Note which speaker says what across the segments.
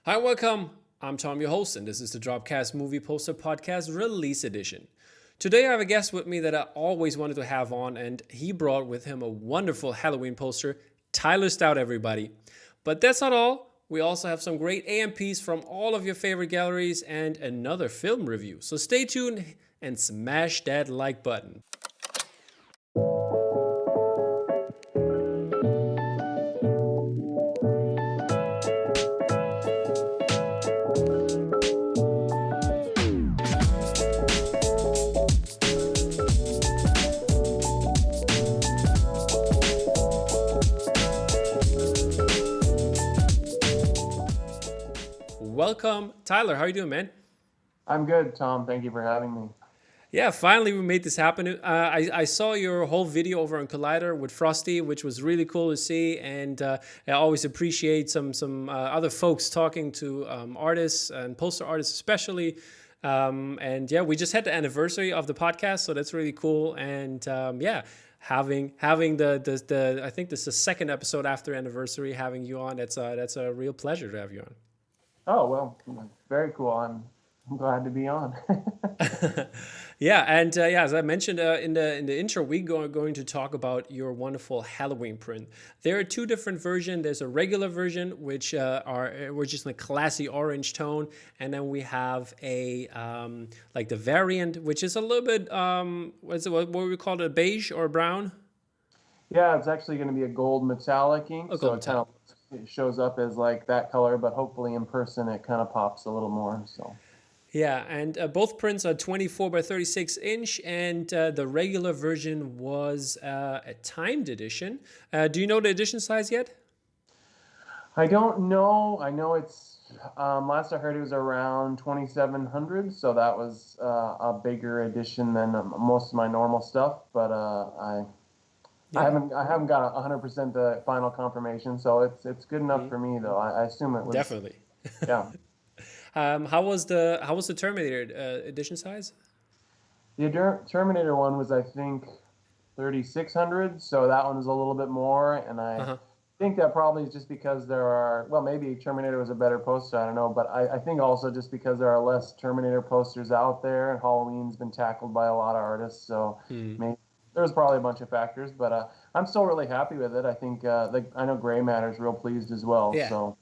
Speaker 1: Hi, welcome. I'm Tom, your host, and this is the DROPCAST Movie Poster Podcast Release Edition. Today, I have a guest with me that I always wanted to have on, and he brought with him a wonderful Halloween poster, Tyler Stout, everybody. But that's not all. We also have some great AMPs from all of your favorite galleries and another film review. So stay tuned and smash that like button. Welcome, Tyler. How are you doing, man?
Speaker 2: I'm good, Tom. Thank you for having me.
Speaker 1: Yeah, finally we made this happen. I saw your whole video over on Collider with Frosty, which was really cool to see, and I always appreciate some other folks talking to artists and poster artists especially. And yeah, we just had the anniversary of the podcast, so that's really cool. And yeah, having the I think this is the second episode after anniversary, having you on. That's a real pleasure to have you on.
Speaker 2: Oh, well, very cool. I'm glad to be on.
Speaker 1: Yeah, and yeah, as I mentioned in the intro, going to talk about your wonderful Halloween print. There are two different versions. There's a regular version, which we're just in a classy orange tone, and then we have a like the variant, which is a little bit what we call it, a beige or a brown.
Speaker 2: Yeah, it's actually going to be a gold metallic ink,
Speaker 1: A
Speaker 2: so
Speaker 1: gold
Speaker 2: it kind
Speaker 1: metallic.
Speaker 2: of it shows up as like that color, but hopefully in person it kind of pops a little more. So
Speaker 1: Yeah, and both prints are 24 by 36 inch, and the regular version was a timed edition. Do you know the edition size yet?
Speaker 2: I don't know. I know it's last I heard it was around 2,700, so that was a bigger edition than most of my normal stuff. But
Speaker 1: Yeah,
Speaker 2: I haven't got 100% the final confirmation, so it's good enough
Speaker 1: mhm,
Speaker 2: for me though. I assume it was,
Speaker 1: definitely.
Speaker 2: yeah.
Speaker 1: How was the Terminator edition size?
Speaker 2: The Terminator one was, I think, 3,600, so that one was a little bit more, and I
Speaker 1: Uh-huh.
Speaker 2: think that probably is just because there are, well, maybe Terminator was a better poster, I don't know, but I think also just because there are less Terminator posters out there, and Halloween's been tackled by a lot of artists, so
Speaker 1: Hmm.
Speaker 2: maybe there's probably a bunch of factors, but I'm still really happy with it. I think I know Gray Matter's real pleased as well,
Speaker 1: Yeah,
Speaker 2: so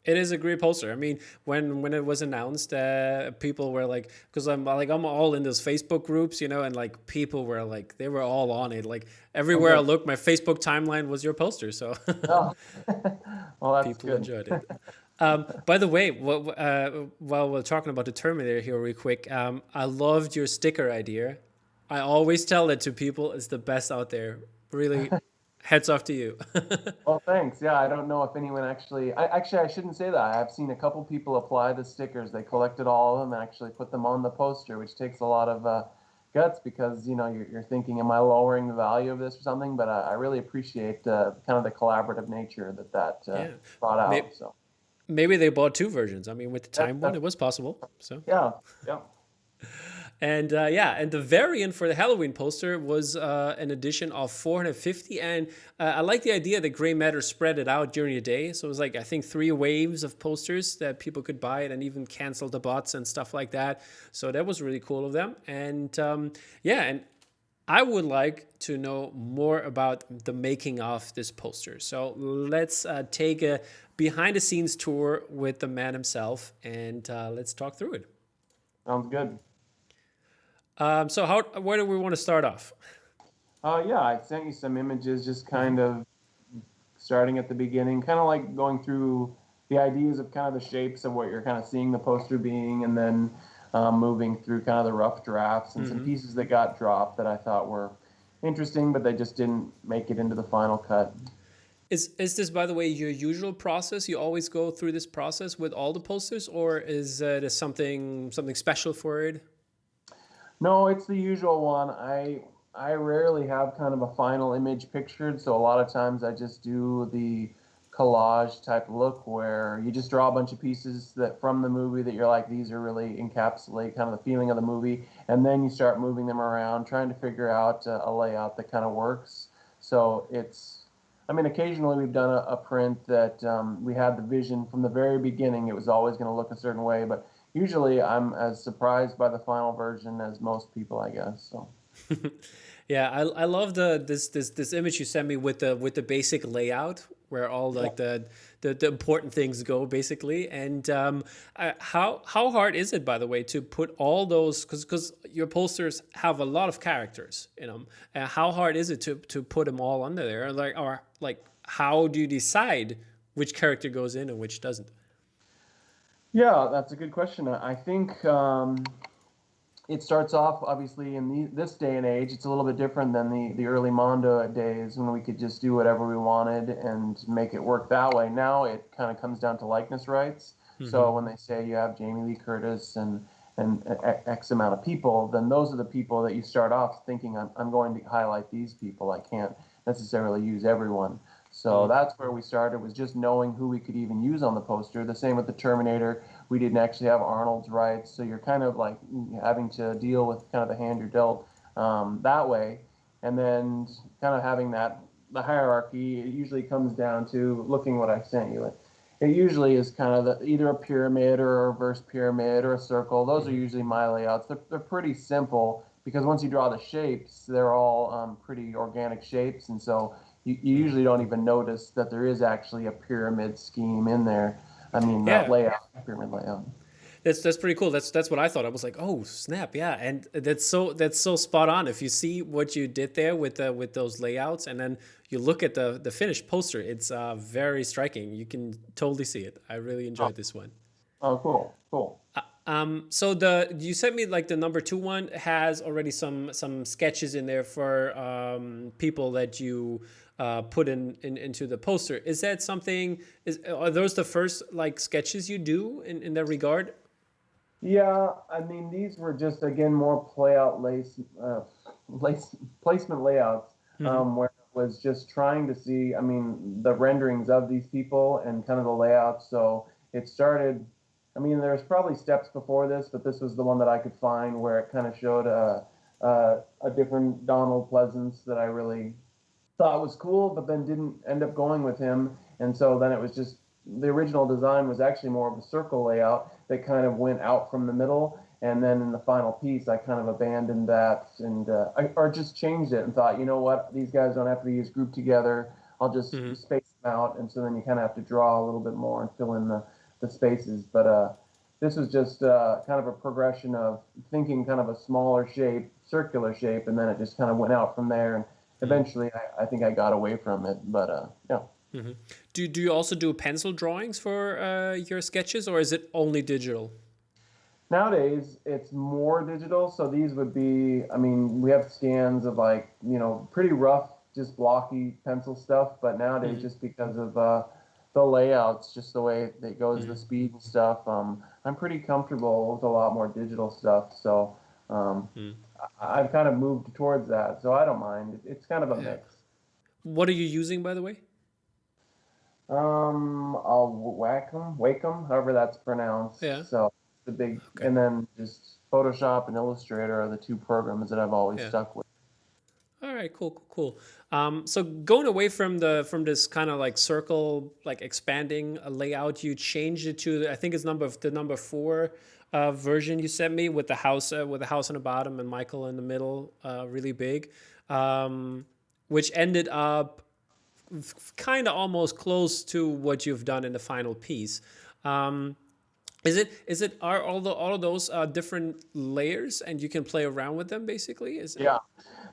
Speaker 1: it is a great poster. I mean, when it was announced, people were like, because I'm all in those Facebook groups, and like people were like, they were all on it. Like
Speaker 2: oh,
Speaker 1: everywhere I
Speaker 2: good.
Speaker 1: looked, my Facebook timeline was your poster. So
Speaker 2: Oh, well, that's
Speaker 1: people
Speaker 2: good.
Speaker 1: enjoyed it. By the way, while we're talking about the Terminator here, real quick, I loved your sticker idea. I always tell that to people. It's the best out there. Really, heads off to you.
Speaker 2: Well, thanks. Yeah, I don't know if anyone I shouldn't say that. I've seen a couple people apply the stickers. They collected all of them and actually put them on the poster, which takes a lot of guts because, you're thinking, am I lowering the value of this or something? But I really appreciate kind of the collaborative nature that
Speaker 1: Yeah,
Speaker 2: brought out.
Speaker 1: maybe
Speaker 2: So
Speaker 1: maybe they bought two versions. I mean, with the time one,
Speaker 2: that's
Speaker 1: it was possible. So.
Speaker 2: yeah, yeah.
Speaker 1: And yeah, and the variant for the Halloween poster was an edition of 450. And I like the idea that Gray Matter spread it out during the day. So it was like, I think, 3 waves of posters that people could buy it and even cancel the bots and stuff like that. So that was really cool of them. And yeah, and I would like to know more about the making of this poster. So let's take a behind the scenes tour with the man himself and let's talk through it.
Speaker 2: Sounds good.
Speaker 1: So where do we want to start off?
Speaker 2: Yeah, I sent you some images, just kind of starting at the beginning, kind of like going through the ideas of kind of the shapes of what you're kind of seeing the poster being, and then moving through kind of the rough drafts and some
Speaker 1: Hmm.
Speaker 2: pieces that got dropped that I thought were interesting, but they just didn't make it into the final cut.
Speaker 1: Is this, by the way, your usual process? You always go through this process with all the posters, or is there something special for it?
Speaker 2: No, it's the usual one. I rarely have kind of a final image pictured, so a lot of times I just do the collage type look where you just draw a bunch of pieces that from the movie that you're like, these are really encapsulate kind of the feeling of the movie, and then you start moving them around, trying to figure out a layout that kind of works. So it's I mean, occasionally we've done a print that we had the vision from the very beginning. It was always going to look a certain way, but usually I'm as surprised by the final version as most people, I guess. So.
Speaker 1: Yeah, I love this image you sent me with the basic layout where all like the important things go basically. And how hard is it, by the way, to put all those, because your posters have a lot of characters in them. How hard is it to put them all under there? Like how do you decide which character goes in and which doesn't?
Speaker 2: Yeah, that's a good question. I think it starts off obviously in this day and age. It's a little bit different than the early Mondo days when we could just do whatever we wanted and make it work that way. Now it kind of comes down to likeness rights. So when they say you have Jamie Lee Curtis and X amount of people, then those are the people that you start off thinking, I'm going to highlight these people. I can't necessarily use everyone. So that's where we started, was just knowing who we could even use on the poster. The same with the Terminator. We didn't actually have Arnold's rights, so you're kind of like having to deal with kind of the hand you're dealt that way. And then kind of having the hierarchy, it usually comes down to looking what I sent you. It usually is kind of either a pyramid or a reverse pyramid or a circle. Those are usually my layouts. They're pretty simple because once you draw the shapes, they're all pretty organic shapes. And so you usually don't even notice that there is actually a pyramid scheme in there. I mean,
Speaker 1: Yeah.
Speaker 2: layout, pyramid layout.
Speaker 1: That's pretty cool. That's what I thought. I was like, oh snap, yeah, and that's so spot on. If you see what you did there with those layouts, and then you look at the finished poster, it's very striking. You can totally see it. I really enjoyed this one.
Speaker 2: Oh, cool, cool.
Speaker 1: So you sent me like the number 2 one has already some sketches in there for people that you put into the poster. Is that something? Are those the first like sketches you do in that regard?
Speaker 2: Yeah, I mean, these were just, again, more placement layouts, where it was just trying to see, I mean, the renderings of these people and kind of the layouts. So it started, I mean, there's probably steps before this, but this was the one that I could find where it kind of showed a different Donald Pleasance that I really thought was cool, but then didn't end up going with him. And so then it was just, the original design was actually more of a circle layout that kind of went out from the middle. And then in the final piece, I kind of abandoned that or just changed it and thought, you know what, these guys don't have to be as grouped together. I'll just space them out. And so then you kind of have to draw a little bit more and fill in the spaces. But this was just kind of a progression of thinking kind of a smaller shape, circular shape, and then it just kind of went out from there. And eventually, I think I got away from it. But yeah.
Speaker 1: Do you also do pencil drawings for your sketches, or is it only digital?
Speaker 2: Nowadays, it's more digital. So these would be, I mean, we have scans of like, pretty rough, just blocky pencil stuff. But nowadays, just because of the layouts, just the way it goes, the speed and stuff, I'm pretty comfortable with a lot more digital stuff. So I've kind of moved towards that. So I don't mind. It's kind of a mix.
Speaker 1: What are you using, by the way?
Speaker 2: I'll Wacom, however that's pronounced.
Speaker 1: Yeah.
Speaker 2: So the big, and then just Photoshop and Illustrator are the 2 programs that I've always stuck with.
Speaker 1: All right, cool. So going away from this kind of like circle, like expanding a layout, you changed it to, I think it's the number 4 version you sent me with the house on the bottom and Michael in the middle, really big, which ended up kind of almost close to what you've done in the final piece. Are all of those different layers and you can play around with them basically?
Speaker 2: Yeah,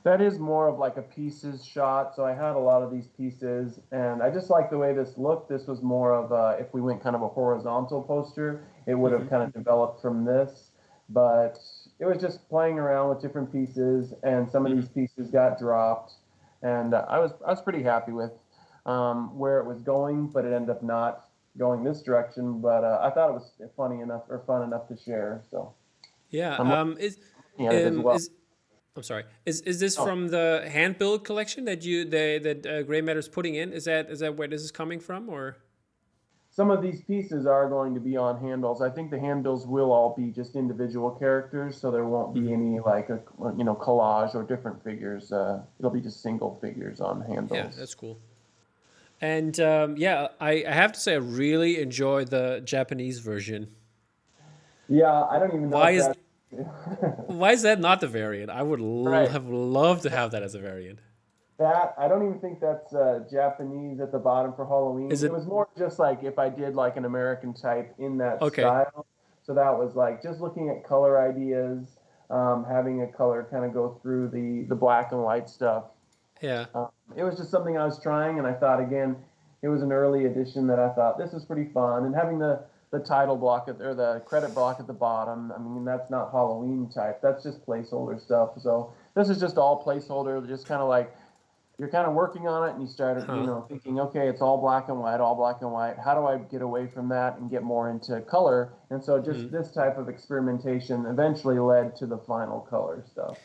Speaker 2: that is more of like a pieces shot. So I had a lot of these pieces and I just like the way this looked. This was more of if we went kind of a horizontal poster, it would have kind of developed from this. But it was just playing around with different pieces, and some of these pieces got dropped. And I was pretty happy with where it was going, but it ended up not going this direction. But I thought it was fun enough to share. So
Speaker 1: yeah, I'm sorry. Is this from the hand build collection that Gray Matter's putting in? Is that where this is coming from, or?
Speaker 2: Some of these pieces are going to be on handles. I think the handles will all be just individual characters, so there won't be any like a collage or different figures. It'll be just single figures on handles.
Speaker 1: Yeah, that's cool. And yeah, I have to say I really enjoy the Japanese version.
Speaker 2: Yeah, I don't even know
Speaker 1: Why
Speaker 2: if
Speaker 1: is
Speaker 2: that's
Speaker 1: why is that not the variant? I would
Speaker 2: right.
Speaker 1: have loved to have that as a variant.
Speaker 2: That I don't even think that's Japanese at the bottom for
Speaker 1: Is
Speaker 2: Halloween. It
Speaker 1: it
Speaker 2: was more just like if I did like an American type in that
Speaker 1: okay?
Speaker 2: style. So that was like just looking at color ideas, having a color kind of go through the black and white stuff.
Speaker 1: Yeah.
Speaker 2: Um, it was just something I was trying, and I thought again, it was an early edition that I thought this is pretty fun. And having the title block or the credit block at the bottom, I mean that's not Halloween type. That's just placeholder stuff. So this is just all placeholder, just kind of like you're kind of working on it and you start,
Speaker 1: Huh.
Speaker 2: thinking, okay, it's all black and white, all black and white. How do I get away from that and get more into color? And so just
Speaker 1: Hmm.
Speaker 2: this type of experimentation eventually led to the final color stuff.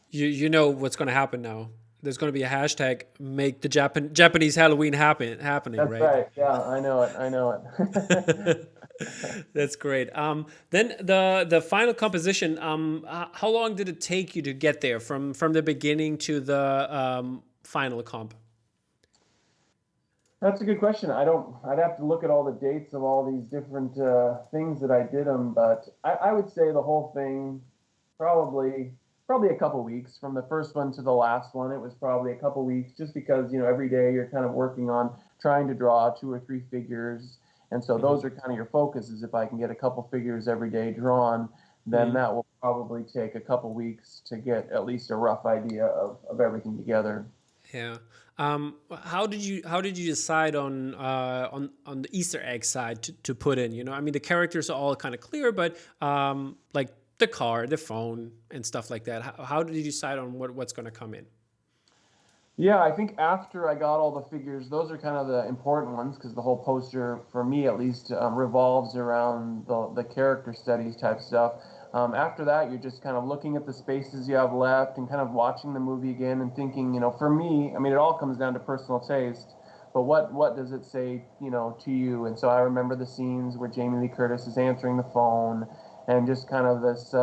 Speaker 1: You know what's going to happen now. There's going to be a hashtag make the Japanese Halloween happening,
Speaker 2: That's
Speaker 1: right?
Speaker 2: right. Yeah, I know it. I know it.
Speaker 1: That's great. Then the final composition. How long did it take you to get there from the beginning to the final comp?
Speaker 2: That's a good question. I don't. I'd have to look at all the dates of all these different things that I did them, but I would say the whole thing probably probably a couple weeks from the first one to the last one. It was probably a couple weeks, just because every day you're kind of working on trying to draw two or three figures, and so
Speaker 1: Hmm.
Speaker 2: those are kind of your focuses. If I can get a couple figures every day drawn, then
Speaker 1: Hmm.
Speaker 2: that will probably take a couple weeks to get at least a rough idea of everything together.
Speaker 1: Yeah. How did you decide on the Easter egg side to put in? I mean, the characters are all kind of clear, but like the car, the phone, and stuff like that. How did you decide on what's going to come in?
Speaker 2: Yeah, I think after I got all the figures, those are kind of the important ones because the whole poster, for me at least, revolves around the character studies type stuff. After that, you're just kind of looking at the spaces you have left and kind of watching the movie again and thinking, for me, I mean, it all comes down to personal taste, but what does it say, to you? And so I remember the scenes where Jamie Lee Curtis is answering the phone and just kind of this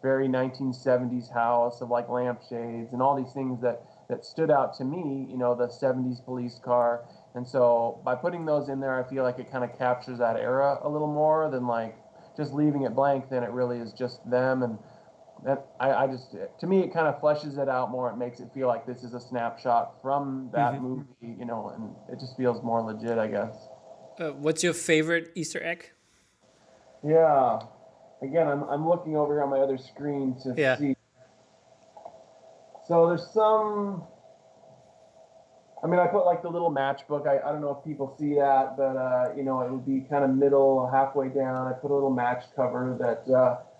Speaker 2: very 1970s house of like lampshades and all these things that stood out to me, the 70s police car. And so by putting those in there, I feel like it kind of captures that era a little more than like just leaving it blank. Then it really is just them. And that I just, to me, it kind of fleshes it out more. It makes it feel like this is a snapshot from that
Speaker 1: Hmm.
Speaker 2: movie, and it just feels more legit, I guess.
Speaker 1: What's your favorite Easter egg?
Speaker 2: Yeah. Again, I'm looking over here on my other screen to
Speaker 1: Yeah.
Speaker 2: see. So there's some. I mean, I put like the little matchbook. I don't know if people see that, but it would be kind of middle, halfway down. I put a little match cover that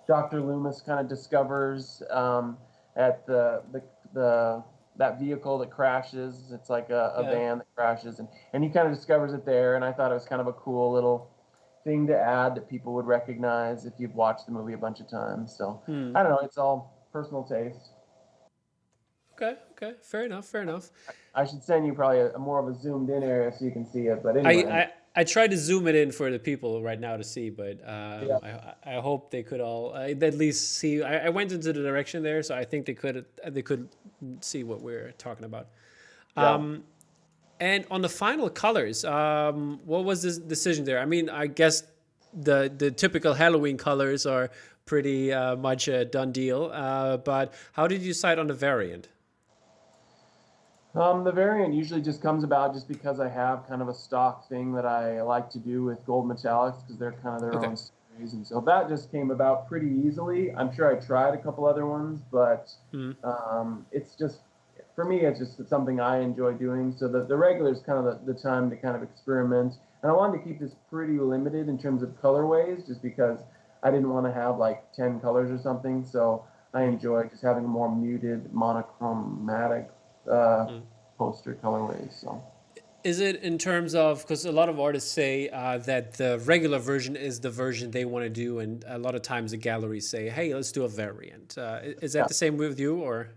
Speaker 2: Dr. Loomis kind of discovers at the that vehicle that crashes. It's like a
Speaker 1: Yeah.
Speaker 2: van that crashes, and he kind of discovers it there. And I thought it was kind of a cool little thing to add that people would recognize if you've watched the movie a bunch of times. So
Speaker 1: Hmm.
Speaker 2: I don't know. It's all personal taste.
Speaker 1: Okay. Okay. Fair enough. Fair enough.
Speaker 2: I should send you probably a more of a zoomed in area so you can see it. But
Speaker 1: I,
Speaker 2: anyway,
Speaker 1: I I tried to zoom it in for the people right now to see, but
Speaker 2: yeah,
Speaker 1: I hope they could all at least see. I went into the direction there, so I think they could see what we're talking about.
Speaker 2: yeah.
Speaker 1: And on the final colors, what was this decision there? I mean, I guess the typical Halloween colors are pretty much a done deal. But how did you decide on the variant?
Speaker 2: The variant usually just comes about just because I have kind of a stock thing that I like to do with gold metallics because they're kind of their
Speaker 1: Okay.
Speaker 2: own series, and so that just came about pretty easily. I'm sure I tried a couple other ones, but
Speaker 1: Hmm.
Speaker 2: it's just for me, it's just something I enjoy doing. So the regular is kind of the time to kind of experiment, and I wanted to keep this pretty limited in terms of colorways, just because I didn't want to have like 10 colors or something. So I
Speaker 1: Hmm.
Speaker 2: enjoy just having a more muted, monochromatic. Uh,
Speaker 1: Hmm.
Speaker 2: Poster colorways. So
Speaker 1: Is it in terms of, because a lot of artists say that the regular version is the version they want to do, and a lot of times the galleries say, "Hey, let's do a variant." Is that
Speaker 2: yeah,
Speaker 1: the same with you, or?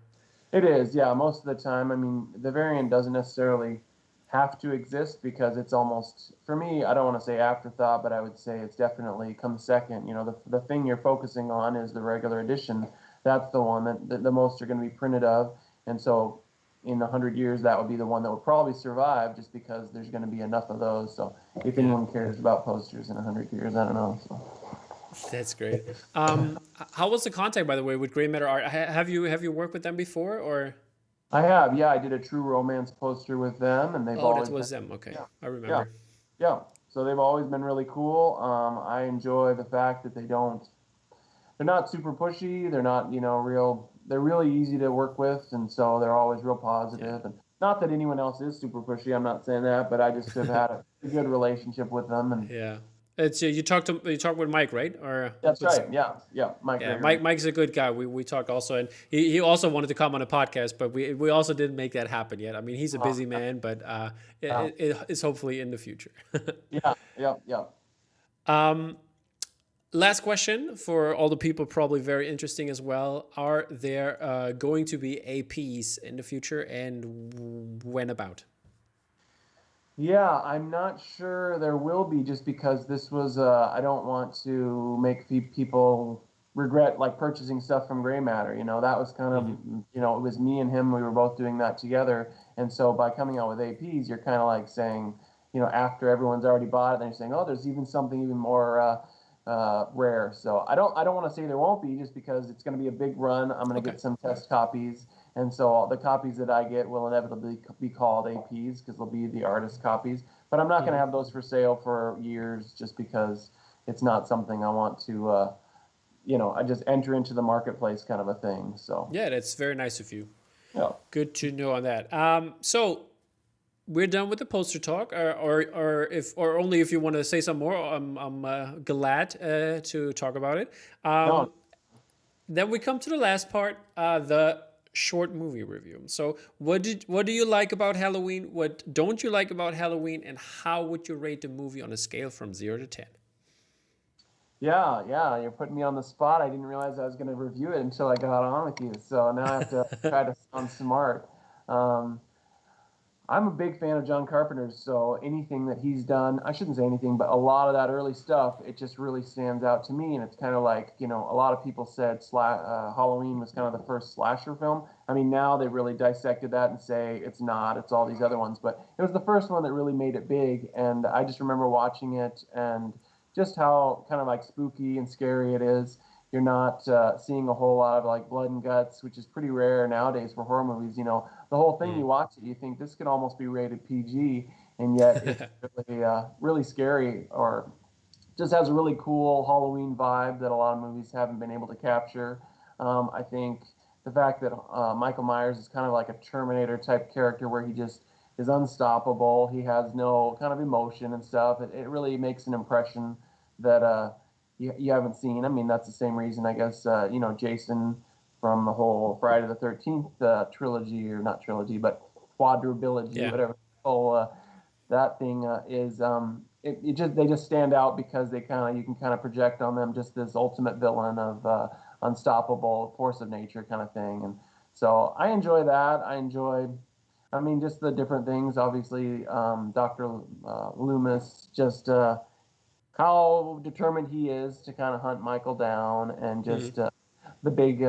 Speaker 2: it is. Yeah, most of the time. I mean, the variant doesn't necessarily have to exist because it's almost for me. I don't want to say afterthought, but I would say it's definitely comes second. The thing you're focusing on is the regular edition. That's the one that the most are going to be printed of, and so in 100 years, that would be the one that would probably survive, just because there's going to be enough of those. So if
Speaker 1: Yeah,
Speaker 2: anyone cares about posters in 100 years, I don't know. So.
Speaker 1: that's great. How was the contact, by the way, with Gray Matter Art? Have you worked with them before, or?
Speaker 2: I have, yeah. I did a True Romance poster with them, and they've
Speaker 1: Oh, that
Speaker 2: always been,
Speaker 1: was them. Okay,
Speaker 2: yeah,
Speaker 1: I
Speaker 2: yeah,
Speaker 1: remember.
Speaker 2: yeah. So they've always been really cool. I enjoy the fact that they're not super pushy. They're not, they're really easy to work with, and so they're always real
Speaker 1: Yeah.
Speaker 2: positive. And not that anyone else is super pushy. I'm not saying that, but I just have had a good relationship with them, and
Speaker 1: Yeah. It's you talked with Mike, right? Or
Speaker 2: that's
Speaker 1: what's
Speaker 2: right. Yeah, yeah. Mike
Speaker 1: yeah,
Speaker 2: Gregory.
Speaker 1: Mike's a good guy. We talked also, and he also wanted to come on a podcast, but we also didn't make that happen yet. I mean, he's a busy man, but
Speaker 2: Yeah,
Speaker 1: it's hopefully in the future.
Speaker 2: yeah, yeah, yeah.
Speaker 1: um, Last question for all the people, probably very interesting as well. Are there going to be APs in the future, and when about?
Speaker 2: Yeah, I'm not sure there will be, just because this was, I don't want to make people regret like purchasing stuff from Gray Matter. That was kind of,
Speaker 1: Hmm.
Speaker 2: it was me and him, we were both doing that together. And so by coming out with APs, you're kind of like saying, after everyone's already bought it, then you're saying, oh, there's even something even more rare. So I don't want to say there won't be, just because it's going to be a big run. I'm going to
Speaker 1: Okay.
Speaker 2: get some test copies, and so all the copies that I get will inevitably be called APs, because they'll be the artist copies. But I'm not going to
Speaker 1: Hmm.
Speaker 2: have those for sale for years, just because it's not something I want to, I just enter into the marketplace kind of a thing. So
Speaker 1: Yeah, that's very nice of you.
Speaker 2: yeah.
Speaker 1: Good to know on that. So we're done with the poster talk, or only if you want to say some more. I'm glad to talk about it.
Speaker 2: No.
Speaker 1: Then we come to the last part, the short movie review. So what do you like about Halloween? What don't you like about Halloween? And how would you rate the movie on a scale from 0 to 10?
Speaker 2: Yeah, yeah, you're putting me on the spot. I didn't realize I was going to review it until I got on with you. So now I have to try to sound smart. Um, I'm a big fan of John Carpenter's, so anything that he's done, I shouldn't say anything, but a lot of that early stuff, it just really stands out to me. And it's kind of like, a lot of people said Halloween was kind of the first slasher film. I mean, now they really dissected that and say it's not, it's all these other ones. But it was the first one that really made it big. And I just remember watching it, and just how kind of like spooky and scary it is. You're not seeing a whole lot of like blood and guts, which is pretty rare nowadays for horror movies. The whole thing,
Speaker 1: Mm.
Speaker 2: you watch it, you think this could almost be rated PG, and yet it's really, really scary, or just has a really cool Halloween vibe that a lot of movies haven't been able to capture. I think the fact that Michael Myers is kind of like a Terminator type character, where he just is unstoppable. He has no kind of emotion and stuff. It really makes an impression that you haven't seen. I mean, that's the same reason, I guess, Jason from the whole Friday the 13th trilogy, or not trilogy, but quadrilogy,
Speaker 1: Yeah.
Speaker 2: whatever. Oh, that thing is it just they just stand out, because you can kind of project on them just this ultimate villain of unstoppable force of nature kind of thing. And so I enjoy that. I mean, just the different things. Obviously, Dr. Loomis, just how determined he is to kind of hunt Michael down, and
Speaker 1: Mm.
Speaker 2: just the big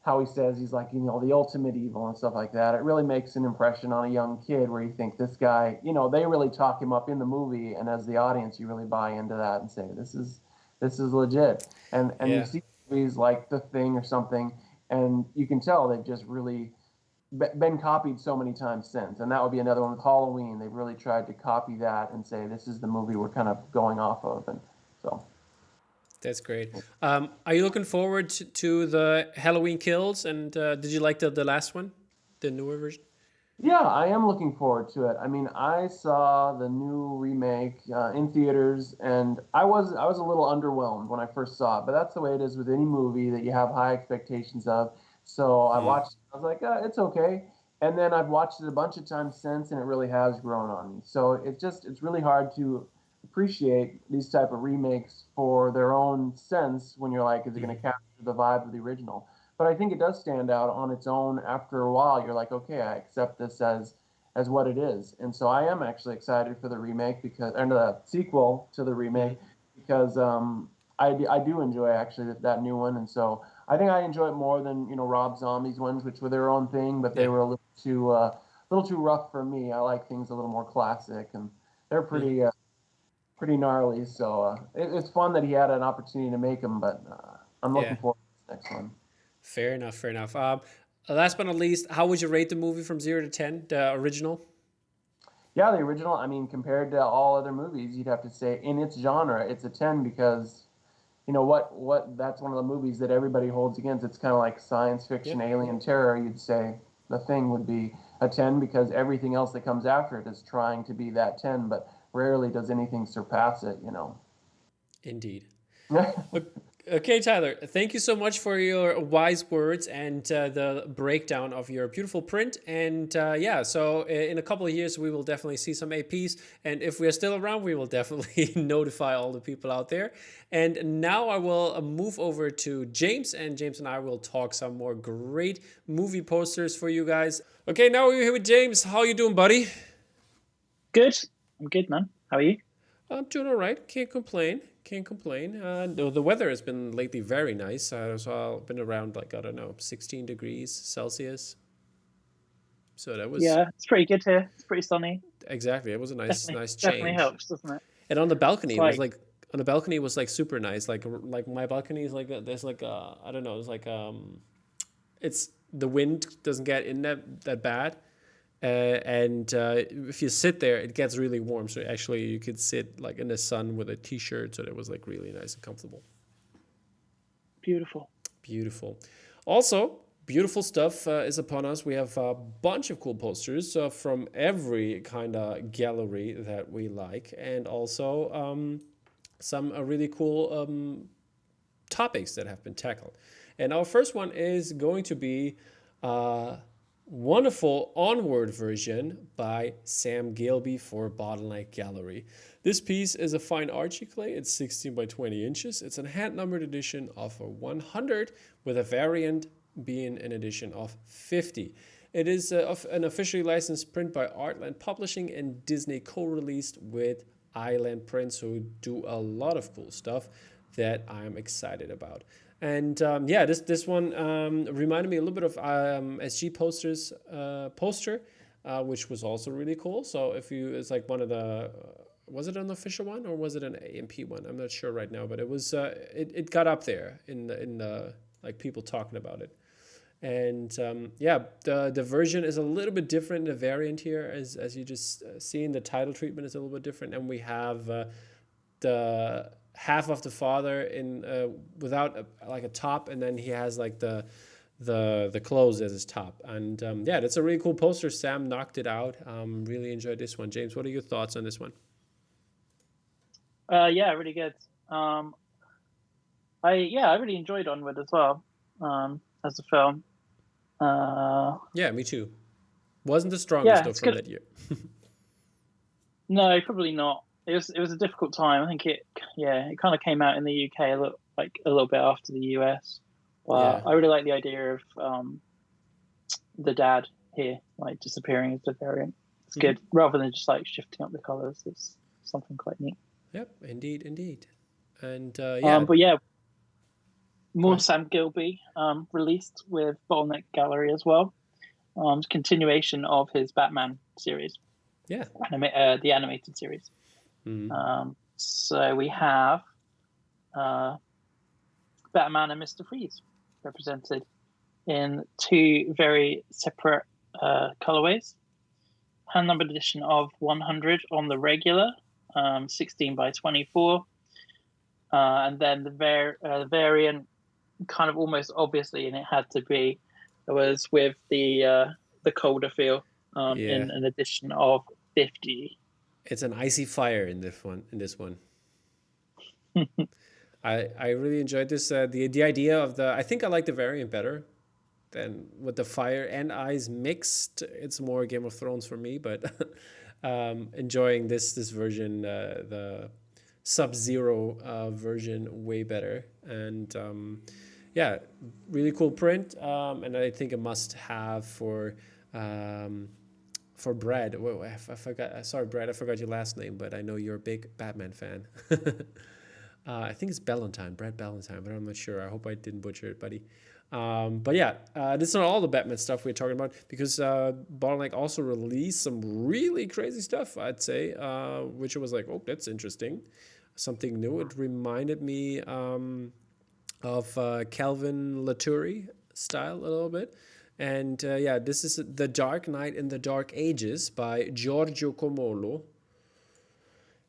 Speaker 2: how he says he's like, the ultimate evil and stuff like that. It really makes an impression on a young kid, where you think this guy, they really talk him up in the movie, and as the audience, you really buy into that and say, this is legit. And you
Speaker 1: Yeah.
Speaker 2: see movies like The Thing or something, and you can tell they've just really been copied so many times since. And that would be another one with Halloween. They've really tried to copy that and say, this is the movie we're kind of going off of. And so.
Speaker 1: That's great. Are you looking forward to the Halloween Kills? And did you like the last one, the newer version?
Speaker 2: Yeah, I am looking forward to it. I mean, I saw the new remake in theaters, and I was a little underwhelmed when I first saw it. But that's the way it is with any movie that you have high expectations of. So I
Speaker 1: Mm.
Speaker 2: watched. I was like, it's okay. And then I've watched it a bunch of times since, and it really has grown on me. So it's really hard to appreciate these type of remakes for their own sense, when you're like, is it going to
Speaker 1: Hmm.
Speaker 2: capture the vibe of the original? But I think it does stand out on its own. After a while, you're like, okay, I accept this as what it is. And so I am actually excited for the remake, because, and the sequel to the
Speaker 1: Hmm.
Speaker 2: remake, because I do enjoy actually that new one. And so I think I enjoy it more than Rob Zombie's ones, which were their own thing, but they
Speaker 1: Yeah.
Speaker 2: were a little little too rough for me. I like things a little more classic, and they're pretty gnarly. So it's fun that he had an opportunity to make them, but I'm looking
Speaker 1: Yeah.
Speaker 2: forward to this next one.
Speaker 1: Fair enough. Fair enough. Last but not least, how would you rate the movie from 0 to 10? The original.
Speaker 2: Yeah, the original. I mean, compared to all other movies, you'd have to say in its genre, it's a 10 because you know what that's one of the movies that everybody holds against. It's kind of like science fiction,
Speaker 1: Yep.
Speaker 2: alien terror. You'd say The Thing would be a 10 because everything else that comes after it is trying to be that 10, but rarely does anything surpass it.
Speaker 1: Indeed. Okay, Tyler, thank you so much for your wise words and the breakdown of your beautiful print. And yeah, so in a couple of years, we will definitely see some APs. And if we are still around, we will definitely notify all the people out there. And now I will move over to James, and James and I will talk some more great movie posters for you guys. Okay, now we're here with James. How you doing, buddy?
Speaker 3: Good. I'm good, man. How are you?
Speaker 1: I'm doing all right. Can't complain. Can't complain. The weather has been lately very nice. So I've been around like, I don't know, 16 degrees Celsius. So that was
Speaker 3: Yeah, it's pretty good here. It's pretty sunny.
Speaker 1: exactly. It was a nice change.
Speaker 3: Definitely helps, doesn't it?
Speaker 1: And on the balcony,
Speaker 3: It's
Speaker 1: it was
Speaker 3: like-
Speaker 1: like on the balcony it was like super nice. Like my balcony is like there's like I don't know. It's like it's the wind doesn't get in that bad. And if you sit there, it gets really warm. So actually, you could sit like in the sun with a t-shirt. So that was like really nice and comfortable.
Speaker 3: Beautiful.
Speaker 1: Beautiful. Also, beautiful stuff is upon us. We have a bunch of cool posters from every kind of gallery that we like, and also some really cool topics that have been tackled. And our first one is going to be wonderful Onward version by Sam Gilby for Bottleneck Gallery. This piece is a fine archie clay. It's 16 by 20 inches. It's a hand-numbered edition of a 100 with a variant being an edition of 50. It is an officially licensed print by Artland Publishing and Disney co-released with Island Prints, who do a lot of cool stuff that I'm excited about. And yeah, this one reminded me a little bit of SG Posters poster, which was also really cool. So it's like one of the, was it an official one or was it an AMP one? I'm not sure right now, but it was it got up there in the like people talking about it. And yeah, the version is a little bit different. The variant here, as you just seen, the title treatment is a little bit different, and we have the half of the father in without like a top, and then he has like the clothes as his top. And yeah, that's a really cool poster. Sam knocked it out. Really enjoyed this one. James, what are your thoughts on this one?
Speaker 3: Yeah, really good. I really enjoyed Onward as well as a film.
Speaker 1: Yeah, me too. Wasn't the strongest though
Speaker 3: it's
Speaker 1: from
Speaker 3: good.
Speaker 1: that year.
Speaker 3: No, probably not. It was a difficult time. I think it kind of came out in the UK a little bit after the US. But
Speaker 1: Yeah.
Speaker 3: I really like the idea of the dad here like disappearing as the variant. It's good rather than just like shifting up the colors. It's something quite neat.
Speaker 1: Yep, indeed. And yeah,
Speaker 3: But yeah, more Sam Gilby released with Bottleneck Gallery as well. Continuation of his Batman series.
Speaker 1: yeah.
Speaker 3: The animated series. So we have Batman and Mr. Freeze represented in two very separate colorways. Hand-numbered edition of 100 on the regular, 16 by 24. And then the variant, kind of almost obviously, and it had to be, it was with the colder feel in an edition of 50.
Speaker 1: It's an icy fire in this one. I really enjoyed this. The idea of I think I like the variant better than with the fire and ice mixed. It's more Game of Thrones for me, but enjoying this version, the Sub-Zero version, way better. And yeah, really cool print. And I think a must-have for Brad. I forgot. Sorry, Brad, I forgot your last name, but I know you're a big Batman fan. I think it's Ballantyne, Brad Ballantyne, but I'm not sure. I hope I didn't butcher it, buddy. But yeah, this is not all the Batman stuff we're talking about, because Bottleneck also released some really crazy stuff, I'd say, which was like, oh, that's interesting. Something new. It reminded me of Calvin Latourie style a little bit. And yeah, this is The Dark Knight in the Dark Ages by Giorgio Comolo.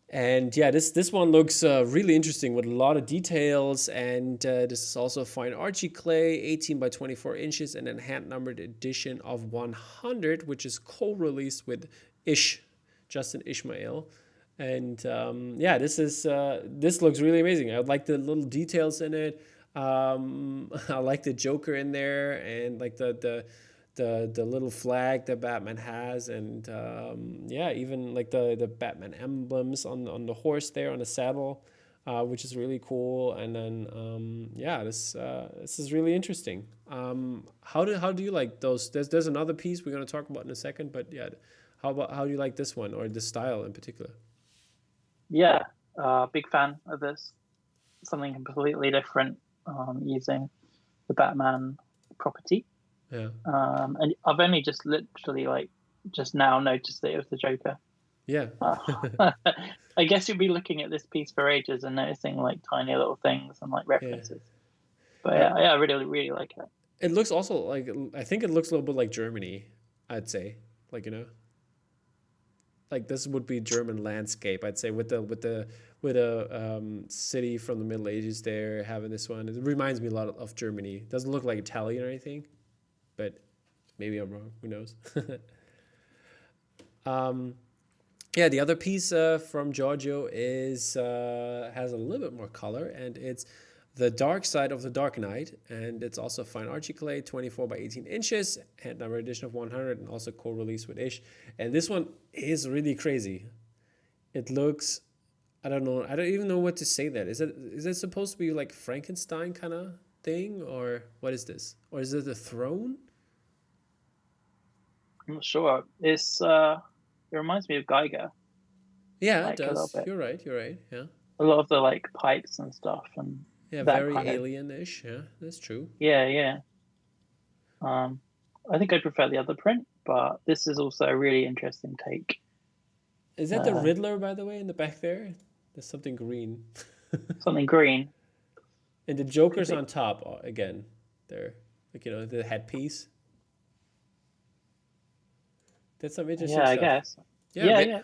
Speaker 1: And yeah, this one looks really interesting with a lot of details. And this is also fine Archie clay, 18 by 24 inches, and then hand-numbered edition of 100, which is co-released with Justin Ishmael. And yeah, this looks really amazing. I like the little details in it. I like the Joker in there, and like the little flag that Batman has, and yeah, even like the Batman emblems on the horse there on the saddle, which is really cool. And then yeah, this is really interesting. How do you like those? There's another piece we're gonna talk about in a second, but yeah, how do you like this one, or the style in particular?
Speaker 3: Yeah, big fan of this. Something completely different, using the Batman property.
Speaker 1: Yeah.
Speaker 3: And I've only just literally just now noticed that it was the Joker.
Speaker 1: Yeah.
Speaker 3: I guess you'll be looking at this piece for ages and noticing like tiny little things and like references. Yeah. But yeah, I really, really like it.
Speaker 1: It looks also like, I think it looks a little bit like Germany, I'd say. Like, you know, like this would be German landscape, I'd say, with a city from the Middle Ages there, having this one. It reminds me a lot of Germany. It doesn't look like Italian or anything, but maybe I'm wrong. Who knows? Yeah, the other piece from Giorgio has a little bit more color, and it's The Dark Side of the Dark Knight, and it's also fine Archie clay, 24 by 18 inches, hand number edition of 100, and also co-released with Ish. And this one is really crazy. It looks, I don't know, I don't even know what to say. That is it supposed to be like Frankenstein kind of thing, or what is this? Or is it a throne?
Speaker 3: I'm not sure. It reminds me of Geiger.
Speaker 1: Yeah,
Speaker 3: like,
Speaker 1: it does. You're right. Yeah.
Speaker 3: A lot of the like pipes and stuff, and
Speaker 1: yeah, very alien-ish. Yeah, that's true.
Speaker 3: Yeah. I think I prefer the other print, but this is also a really interesting take.
Speaker 1: Is that the Riddler, by the way, in the back there? There's something green.
Speaker 3: Something green.
Speaker 1: And the Joker's on top again. There, like, you know, the headpiece. That's some interesting stuff.
Speaker 3: I guess. Yeah.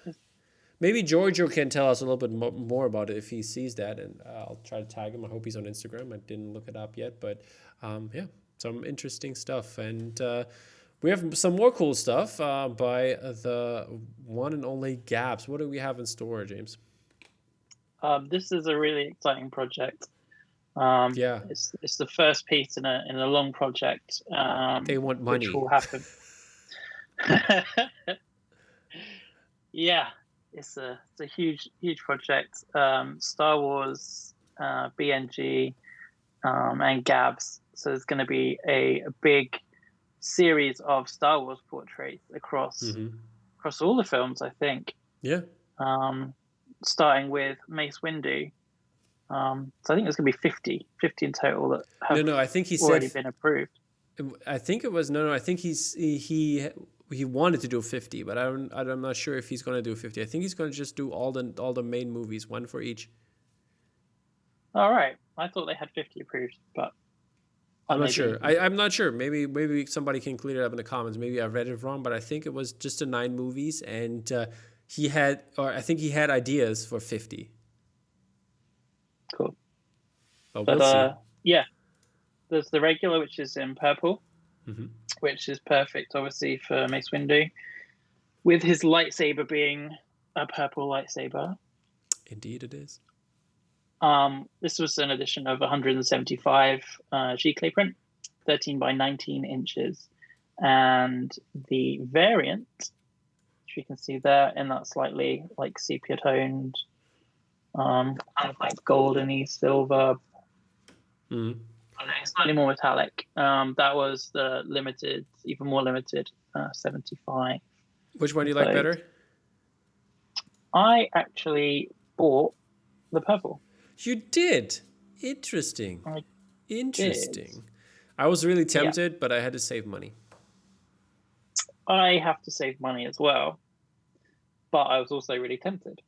Speaker 1: Maybe Giorgio can tell us a little bit more about it if he sees that, and I'll try to tag him. I hope he's on Instagram. I didn't look it up yet, but yeah, some interesting stuff. And we have some more cool stuff by the one and only Gaps. What do we have in store, James?
Speaker 3: This is a really exciting project.
Speaker 1: Yeah,
Speaker 3: it's the first piece in a long project.
Speaker 1: They want money,
Speaker 3: which will happen. Yeah, it's a huge project. Star Wars, BNG, and Gabs. So there's going to be a big series of Star Wars portraits across all the films, I think.
Speaker 1: Yeah.
Speaker 3: Starting with Mace Windu. So I think there's going to be 50 in total that have
Speaker 1: I think he
Speaker 3: already been approved.
Speaker 1: I think it was I think he wanted to do 50, but I'm not sure if he's going to do 50. I think he's going to just do all the main movies, one for each.
Speaker 3: All right, I thought they had 50 approved, but
Speaker 1: I'm not sure. I'm not sure. Maybe somebody can clear it up in the comments. Maybe I read it wrong, but I think it was just the 9 movies, and I think he had ideas for 50.
Speaker 3: Cool.
Speaker 1: But we'll see.
Speaker 3: Yeah, there's the regular, which is in purple, which is perfect, obviously, for Mace Windu, with his lightsaber being a purple lightsaber.
Speaker 1: Indeed, it is.
Speaker 3: This was an edition of 175 G-clay print, 13 by 19 inches, and the variant, which you can see there, in that slightly like sepia toned, kind of like goldeny silver. Slightly more metallic. That was the limited, even more limited, 75.
Speaker 1: Which one do you like better?
Speaker 3: I actually bought the purple.
Speaker 1: You did. Interesting.
Speaker 3: I
Speaker 1: Interesting. I was really tempted, but I had to save money.
Speaker 3: I have to save money as well, but I was also really tempted.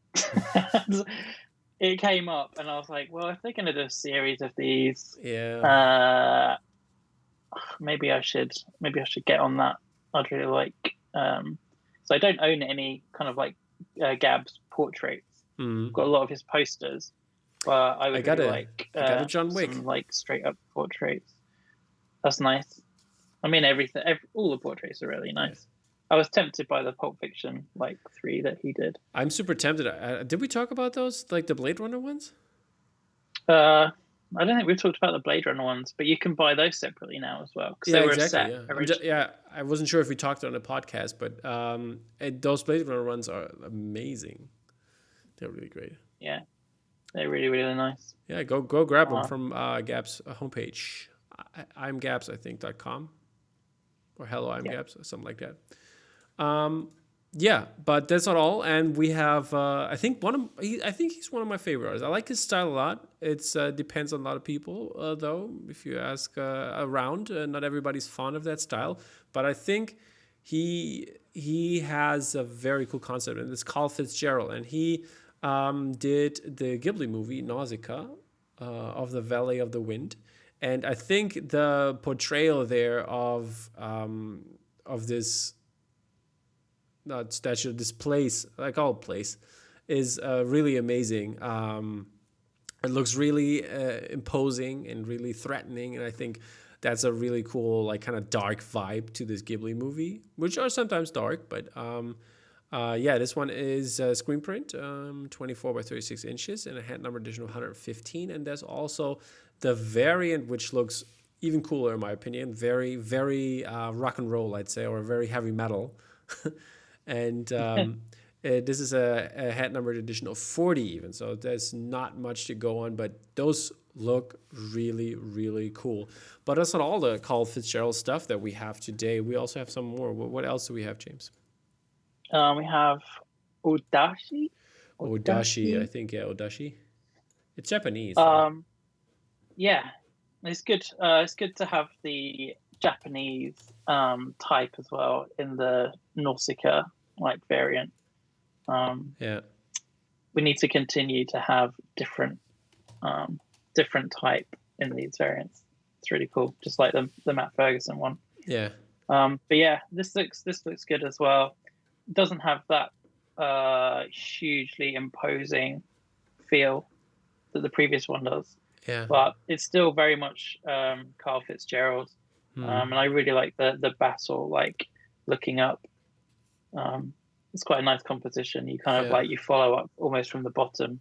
Speaker 3: It came up, and I was like, well, if they're going to do a series of these, maybe I should get on that. I'd really like. So I don't own any kind of like Gab's portraits. I've got a lot of his posters, but I would really like
Speaker 1: I got a John Wick.
Speaker 3: some like straight up portraits. That's nice. I mean, all the portraits are really nice. I was tempted by the Pulp Fiction like 3 that he did.
Speaker 1: I'm super tempted. Did we talk about those, like the Blade Runner ones?
Speaker 3: I don't think we've talked about the Blade Runner ones, but you can buy those separately now as well.
Speaker 1: Yeah, they were exactly. I wasn't sure if we talked on a podcast, but those Blade Runner ones are amazing. They're really great.
Speaker 3: Yeah, they're really, really nice.
Speaker 1: Yeah, go grab them from Gab's homepage. I'm Gabs, I think, .com. Or hello, I'm Gabs, or something like that. Yeah, but that's not all. And we have, I think he's one of my favorite artists. I like his style a lot. It's depends on a lot of people, though. If you ask around, not everybody's fond of that style. But I think he has a very cool concept, and it's Carl Fitzgerald. And he did the Ghibli movie Nausicaa, of the Valley of the Wind. And I think the portrayal there of this statue, this place, like all place, is really amazing. It looks really imposing and really threatening, and I think that's a really cool, like, kind of dark vibe to this Ghibli movie, which are sometimes dark, but this one is screen print, 24 by 36 inches, and a hand number edition of 115, and there's also the variant, which looks even cooler in my opinion, very, very rock and roll, I'd say, or very heavy metal. And this is a hat numbered edition of 40 even, so there's not much to go on, but those look really, really cool. But that's not all the Carl Fitzgerald stuff that we have today. We also have some more. What else do we have, James?
Speaker 3: We have odachi.
Speaker 1: Odachi, I think, yeah, odachi. It's Japanese.
Speaker 3: Yeah, it's good. It's good to have the Japanese type as well in the nausicaa like variant. We need to continue to have different type in these variants. It's really cool, just like the Matt Ferguson one.
Speaker 1: Yeah.
Speaker 3: But yeah, this looks good as well. It doesn't have that hugely imposing feel that the previous one does.
Speaker 1: Yeah.
Speaker 3: But it's still very much Carl Fitzgerald. And I really like the battle, like looking up. It's quite a nice composition. You kind of you follow up almost from the bottom,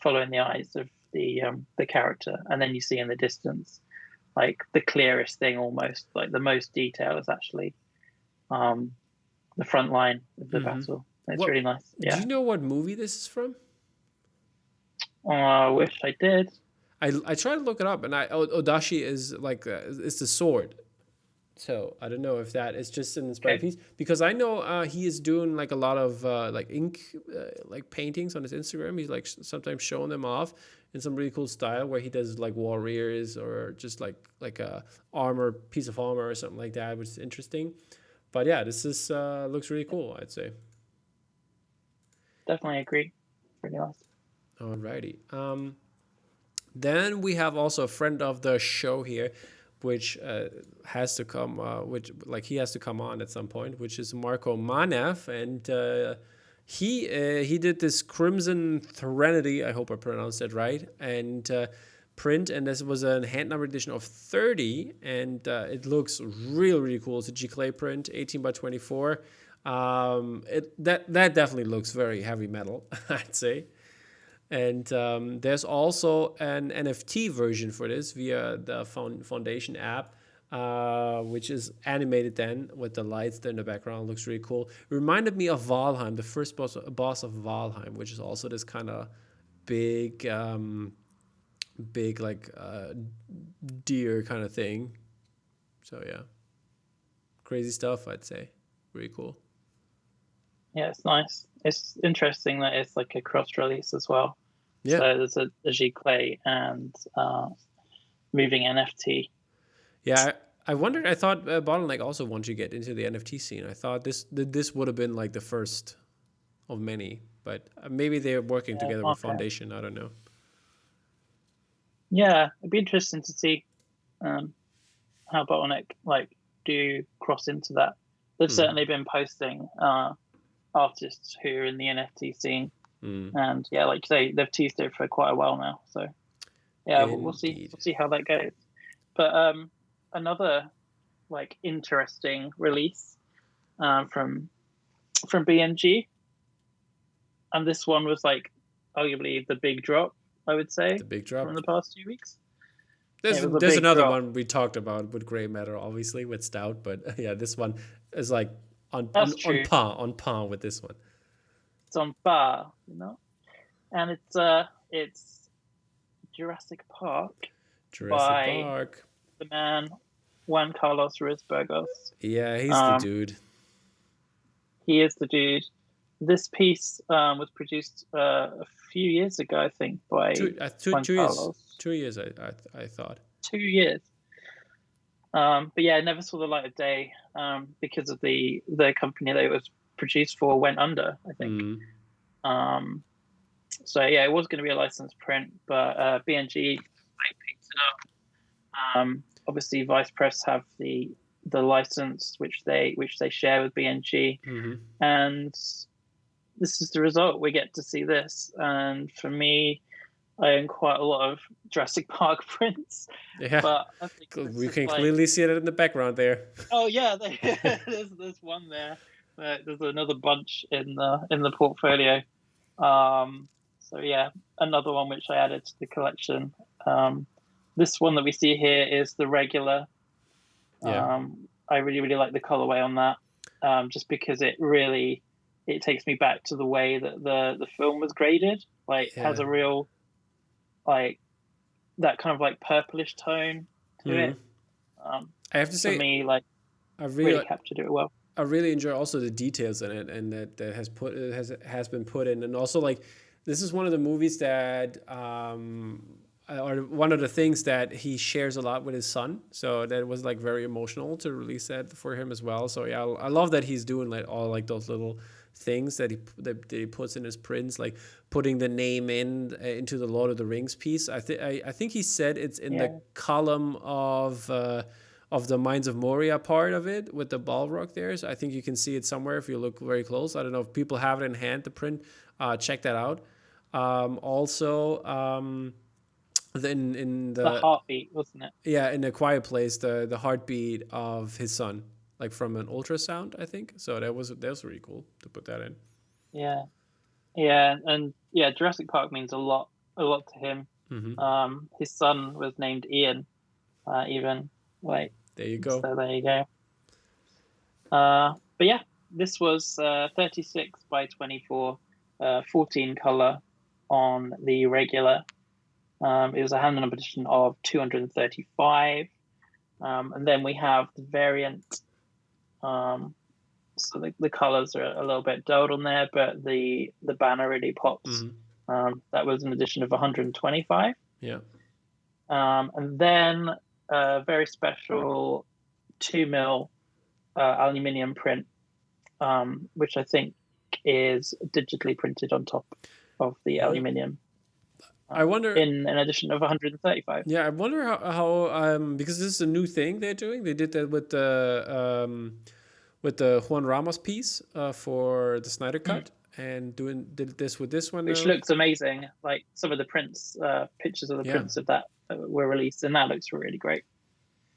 Speaker 3: following the eyes of the character, and then you see in the distance, like the clearest thing, almost like the most detail is actually the front line of the battle. It's really nice. Yeah.
Speaker 1: Do you know what movie this is from?
Speaker 3: I wish I did.
Speaker 1: I tried to look it up, and odachi is like it's the sword. So I don't know if that is just an inspired piece, because I know he is doing like a lot of like ink like paintings on his Instagram. He's like sometimes showing them off in some really cool style where he does like warriors or just like a piece of armor or something like that, which is interesting. But yeah, this is looks really cool, I'd say.
Speaker 3: Definitely agree. Pretty nice.
Speaker 1: Alrighty. Then we have also a friend of the show here, which has to come, he has to come on at some point, which is Marco Manaf, and he did this Crimson Threnody, I hope I pronounced that right, and print, and this was a hand number edition of 30, and it looks really, really cool. It's a G-Clay print, 18 by 24. That definitely looks very heavy metal, I'd say. And there's also an NFT version for this via the Foundation app, which is animated then with the lights there in the background. Looks really cool. It reminded me of Valheim, the first boss of Valheim, which is also this kind of big like deer kind of thing. So yeah, crazy stuff, I'd say. Really cool.
Speaker 3: Yeah, it's nice. It's interesting that it's like a cross release as well.
Speaker 1: Yeah.
Speaker 3: So there's a G-Clay and moving NFT.
Speaker 1: Yeah, I thought Bottleneck also wants you to get into the NFT scene. I thought this would have been like the first of many, but maybe they're working together with Foundation. I don't know.
Speaker 3: Yeah, it'd be interesting to see how Bottleneck do cross into that. They've certainly been posting artists who are in the NFT scene, and yeah, like you say, they've teased it for quite a while now. So yeah, we'll see how that goes. But another interesting release from BMG, and this one was arguably the big drop, I would say,
Speaker 1: the big drop
Speaker 3: from the past 2 weeks.
Speaker 1: There's another one we talked about with gray matter, obviously with Stout, but yeah, this one is like on par with this one.
Speaker 3: It's on par, and it's Jurassic Park. The man Juan Carlos Ruiz-Burgos.
Speaker 1: Yeah, he's the dude.
Speaker 3: He is the dude. This piece was produced a few years ago, I think, by Juan Carlos.
Speaker 1: 2 years, I thought.
Speaker 3: 2 years. But yeah, it never saw the light of day because of the company that it was produced for went under, I think. So yeah, it was going to be a licensed print, but BNG picked it up. Obviously, Vice Press have the license which they share with BNG, and this is the result. We get to see this, and for me, I own quite a lot of Jurassic Park prints.
Speaker 1: Yeah,
Speaker 3: but I think
Speaker 1: we can clearly see it in the background there.
Speaker 3: Oh yeah, there's one there. There's another bunch in the portfolio. So yeah, another one which I added to the collection. This one that we see here is the regular.
Speaker 1: Yeah.
Speaker 3: I really, really like the colorway on that, just because it takes me back to the way that the film was graded. It has a real, that kind of purplish tone to it.
Speaker 1: I have to say,
Speaker 3: for me, I really captured it well.
Speaker 1: I really enjoy also the details in it, and that has been put in, and also this is one of the movies that or one of the things that he shares a lot with his son. So that was very emotional to release that for him as well. So yeah, I love that he's doing all those little things that he puts in his prints, putting the name into the Lord of the Rings piece. I think he said it's in the column of the Mines of Moria part of it with the Balrog there. So I think you can see it somewhere if you look very close. I don't know if people have it in hand, the print. Check that out. Also, in the
Speaker 3: heartbeat, wasn't it?
Speaker 1: Yeah, in A Quiet Place, the heartbeat of his son, from an ultrasound, I think. So that was really cool to put that in.
Speaker 3: Yeah, and yeah, Jurassic Park means a lot to him. His son was named Ian, even.
Speaker 1: There you go.
Speaker 3: So there you go. But yeah, this was 36 by 24, 14 color on the regular. It was a hand number edition of 235, and then we have the variant. So the colors are a little bit dulled on there, but the banner really pops. That was an edition of 125.
Speaker 1: Yeah.
Speaker 3: And then a very special 2mm aluminium print, which I think is digitally printed on top of the aluminium.
Speaker 1: I wonder
Speaker 3: in an edition of 135.
Speaker 1: Yeah, I wonder how because this is a new thing they're doing. They did that with the Juan Ramos piece for the Snyder Cut, and did this with this one,
Speaker 3: which looks amazing. Some of the prints, pictures of the prints of that were released, and that looks really great.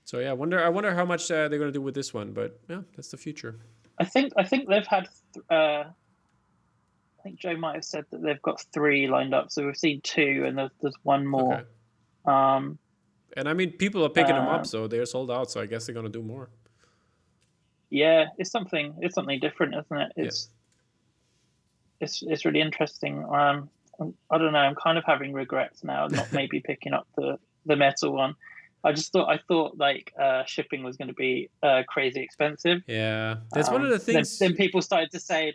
Speaker 1: So yeah, I wonder how much they're going to do with this one, but yeah, that's the future.
Speaker 3: I think they've had. I think Joe might have said that they've got 3 lined up, so we've seen 2, and there's one more.
Speaker 1: Okay. And I mean, people are picking them up, so they're sold out. So I guess they're gonna do more.
Speaker 3: Yeah, it's something different, isn't it? It's really interesting. I don't know. I'm kind of having regrets now, not maybe picking up the metal one. I thought shipping was going to be crazy expensive.
Speaker 1: Yeah, that's one of the things.
Speaker 3: Then people started to say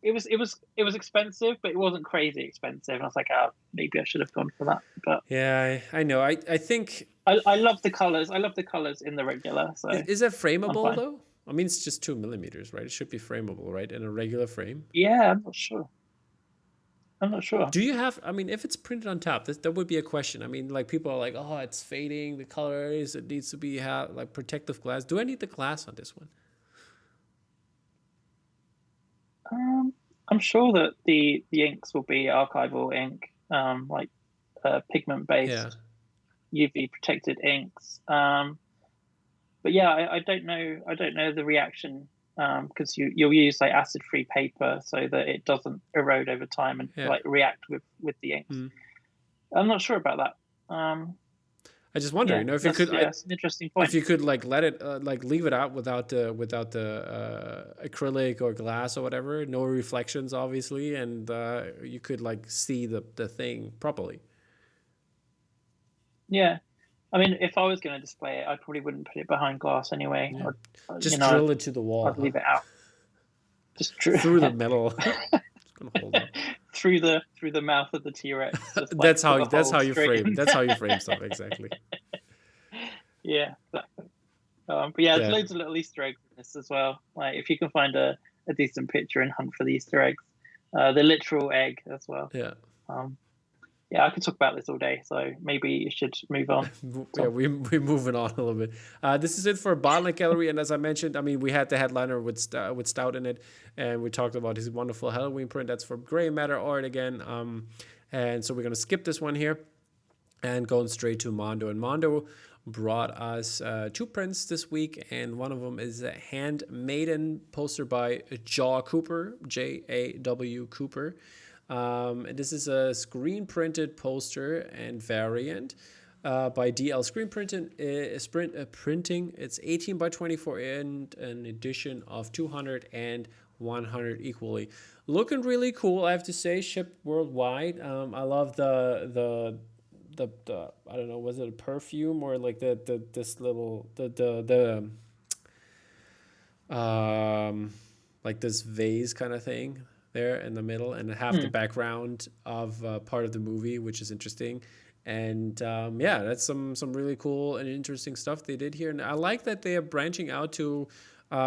Speaker 3: it was expensive, but it wasn't crazy expensive. And I was like, oh, maybe I should have gone for that. But
Speaker 1: Yeah, I know. I think
Speaker 3: I love the colors. I love the colors in the regular. So
Speaker 1: is it frameable
Speaker 3: fine.
Speaker 1: though? I mean, it's just 2 millimeters, right? It should be frameable, right? In a regular frame.
Speaker 3: yeah, I'm not sure. I'm not sure.
Speaker 1: Do you have? I mean, if it's printed on top, that would be a question. I mean, like people are like, oh, it's fading. The colors. It needs to be like protective glass. Do I need the glass on this one?
Speaker 3: I'm sure that the inks will be archival ink, like pigment based UV protected inks. But yeah, I don't know. I don't know the reaction because you'll use like acid free paper so that it doesn't erode over time and like react with the inks. I'm not sure about that.
Speaker 1: I just wonder, if you could,
Speaker 3: it's an interesting point.
Speaker 1: if you could like let it, like leave it out without the acrylic or glass or whatever, no reflections, obviously, and you could like see the thing properly.
Speaker 3: Yeah, I mean, if I was going to display it, I probably wouldn't put it behind glass anyway.
Speaker 1: Yeah. Just drill it to the wall.
Speaker 3: I'd leave it out. Just
Speaker 1: through the metal. It's gonna hold up.
Speaker 3: through the mouth of the T-Rex.
Speaker 1: That's how you frame. That's how you frame stuff exactly.
Speaker 3: Yeah, exactly. But yeah, there's loads of little Easter eggs in this as well. Like if you can find a decent picture and hunt for the Easter eggs, the literal egg as well.
Speaker 1: Yeah.
Speaker 3: Yeah, I could talk about this all day, so maybe you should move on.
Speaker 1: Yeah, we're moving on a little bit. This is it for Bottleneck Gallery, and as I mentioned, I mean, we had the headliner with Stout in it, and we talked about his wonderful Halloween print. That's for Gray Matter Art again, and so we're gonna skip this one here, and going straight to Mondo. And Mondo brought us 2 prints this week, and one of them is a handmaiden poster by Jaw Cooper, Jaw Cooper. This is a screen printed poster and variant by DL Screen Printing. It's 18 by 24 and an edition of 200 and 100 equally. Looking really cool, I have to say. Shipped worldwide. I love the I don't know, was it a perfume or like this little like this vase kind of thing there in the middle, and half the background of part of the movie, which is interesting. And that's some really cool and interesting stuff they did here. And I like that they are branching out to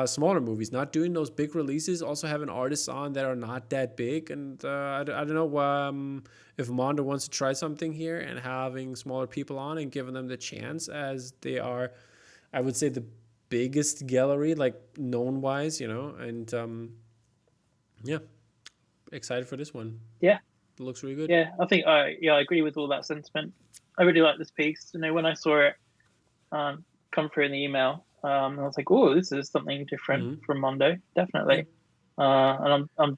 Speaker 1: smaller movies, not doing those big releases, also having artists on that are not that big. And I don't know if Mondo wants to try something here and having smaller people on and giving them the chance, as they are, I would say, the biggest gallery, like known wise, and excited for this one.
Speaker 3: Yeah,
Speaker 1: it looks really good.
Speaker 3: Yeah, I think I agree with all that sentiment. I really like this piece. When I saw it come through in the email, I was like, oh, this is something different from Mondo, definitely. And I'm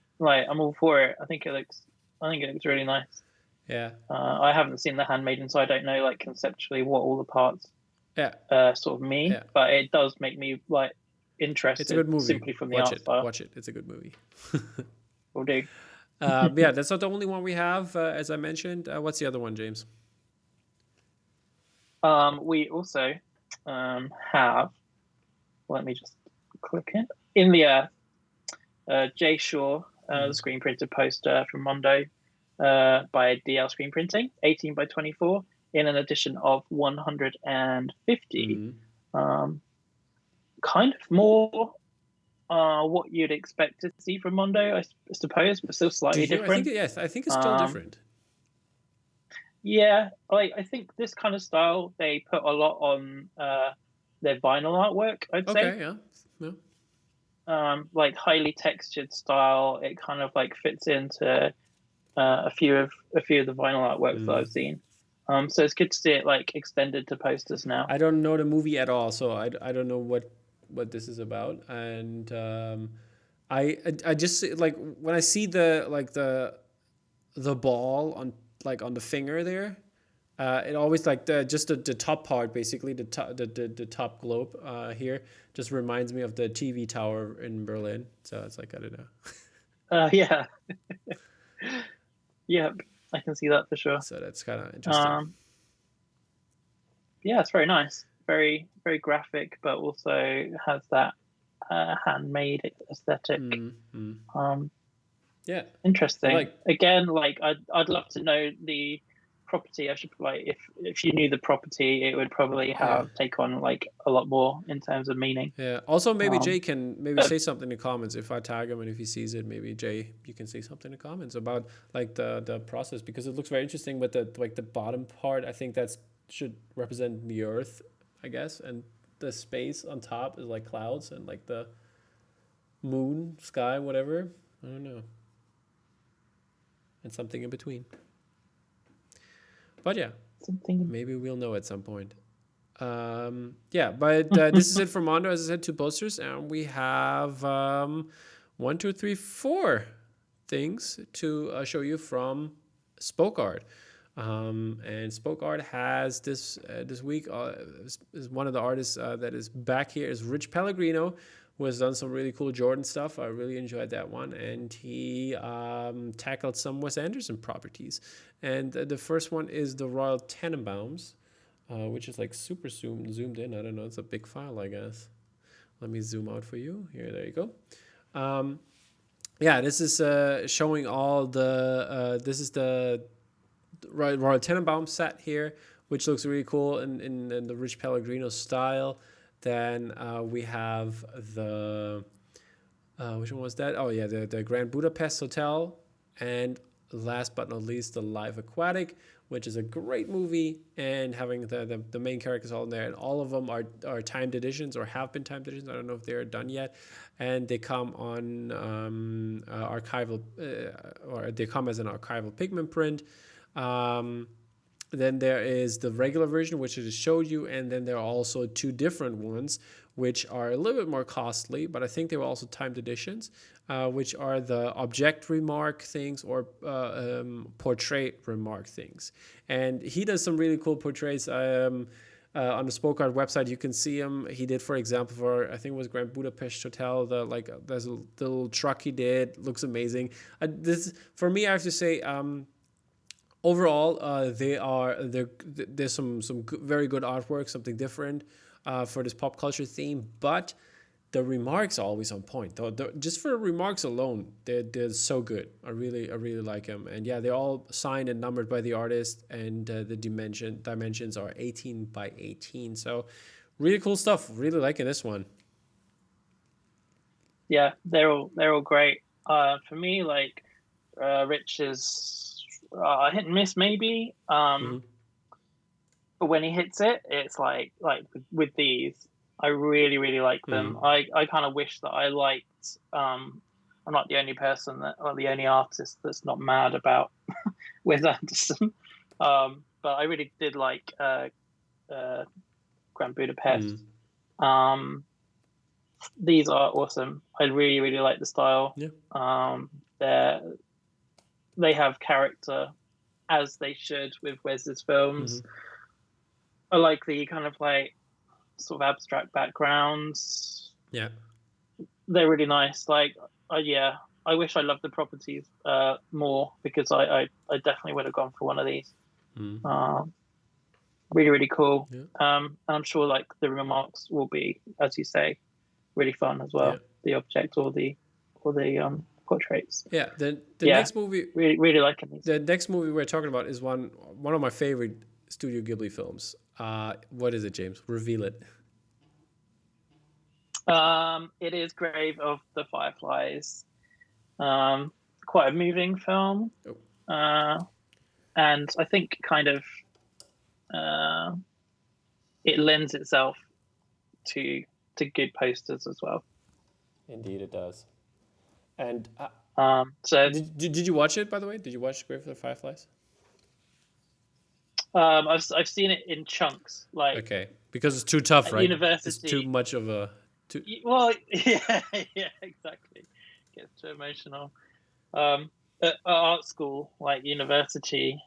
Speaker 3: all for it. I think it looks really nice.
Speaker 1: Yeah.
Speaker 3: I haven't seen the Handmaiden, so I don't know like conceptually what all the parts sort of mean, but it does make me like interested.
Speaker 1: It's a good movie.
Speaker 3: Simply from the art style.
Speaker 1: Watch it. It's a good movie.
Speaker 3: Will do.
Speaker 1: That's not the only one we have, as I mentioned. What's the other one, James?
Speaker 3: We also have. Let me just click it. In the Earth, Jay Shaw, the screen printed poster from Mondo by DL Screen Printing, 18 by 24, in an edition of 150. Kind of more what you'd expect to see from Mondo, I suppose, but still slightly different.
Speaker 1: I think it's still different.
Speaker 3: Yeah, I think this kind of style, they put a lot on their vinyl artwork, I'd say.
Speaker 1: Okay, yeah.
Speaker 3: Like highly textured style. It kind of like fits into a few of the vinyl artworks that I've seen. So it's good to see it like extended to posters now.
Speaker 1: I don't know the movie at all, so I don't know what this is about, and I just like when I see the ball on the finger there, it always like the top part, basically the top globe here, just reminds me of the TV tower in Berlin. So it's like, I don't know.
Speaker 3: Yeah. Yeah, I can see that for sure.
Speaker 1: So that's kind of interesting.
Speaker 3: Yeah, it's very nice. Very, very graphic, but also has that handmade aesthetic.
Speaker 1: Yeah.
Speaker 3: Interesting.
Speaker 1: Like,
Speaker 3: Again, like I'd love to know the property. I should like if you knew the property, it would probably have take on like a lot more in terms of meaning.
Speaker 1: yeah. Also, maybe Jay can maybe
Speaker 3: but-
Speaker 1: say something in the comments if I tag him, and if he sees it, maybe Jay, you can say something in the comments about like the process, because it looks very interesting. But the bottom part, I think that's should represent the Earth, I guess, and the space on top is like clouds, and like the moon, sky, whatever. I don't know. And something in between. But yeah, maybe we'll know at some point. Yeah, but this is it for Mondo. As I said, 2 posters, and we have 1, 2, 3, 4 things to show you from Spoke Art. And Spoke Art has this week is one of the artists that is back here is Rich Pellegrino, who has done some really cool Jordan stuff. I really enjoyed that one. And he tackled some Wes Anderson properties. And the first one is the Royal Tannenbaums, which is like super zoomed in. I don't know. It's a big file, I guess. Let me zoom out for you. Here, there you go. Yeah, this is showing all the... this is the Royal Tannenbaum set here, which looks really cool in the Rich Pellegrino style. Then we have the which one was that? Oh yeah, the Grand Budapest Hotel, and last but not least, the Live Aquatic, which is a great movie, and having the main characters all in there, and all of them are timed editions or have been timed editions. I don't know if they're done yet, and they come on archival or they come as an archival pigment print. Then there is the regular version, which I just showed you, and then there are also 2 different ones, which are a little bit more costly, but I think they were also timed editions, which are the object remark things or portrait remark things. And he does some really cool portraits. On the Spoke Art website, you can see him. He did, for example, for I think it was Grand Budapest Hotel. There's a little truck he did. Looks amazing. This for me, I have to say. Overall, there's some very good artwork, something different for this pop culture theme, but the remarks are always on point. Just for remarks alone, they're so good. I really like them, and yeah, they're all signed and numbered by the artist, and the dimensions are 18 by 18. So, really cool stuff. Really liking this one.
Speaker 3: Yeah, they're all great. For me, like Rich is. Hit and miss maybe, but when he hits it, it's like with these, I really like them. I kind of wish that I liked. I'm not the only person or the only artist that's not mad about Wes Anderson, but I really did like Grand Budapest. These are awesome. I really like the style. Yeah. They have character, as they should with Wes's films. I like the kind of like sort of abstract backgrounds.
Speaker 1: Yeah,
Speaker 3: they're really nice. Like, I wish I loved the properties more, because I definitely would have gone for one of these. Really cool. Yeah. And I'm sure like the remarks will be, as you say, really fun as well. Yeah. The object or the portraits.
Speaker 1: Yeah, the next movie,
Speaker 3: really liking these.
Speaker 1: The next movie we're talking about is one of my favorite Studio Ghibli films. What is it, James? Reveal it.
Speaker 3: It is Grave of the Fireflies. Quite a moving film. And I think kind of it lends itself to good posters as well.
Speaker 1: Indeed, it does. And
Speaker 3: so
Speaker 1: did you watch it, by the way? Did you watch Grave of the Fireflies?
Speaker 3: I've seen it in chunks, like
Speaker 1: okay, because it's too tough, right?
Speaker 3: University,
Speaker 1: it's too much of a.
Speaker 3: Well, yeah, exactly. Gets too emotional. At art school, like university,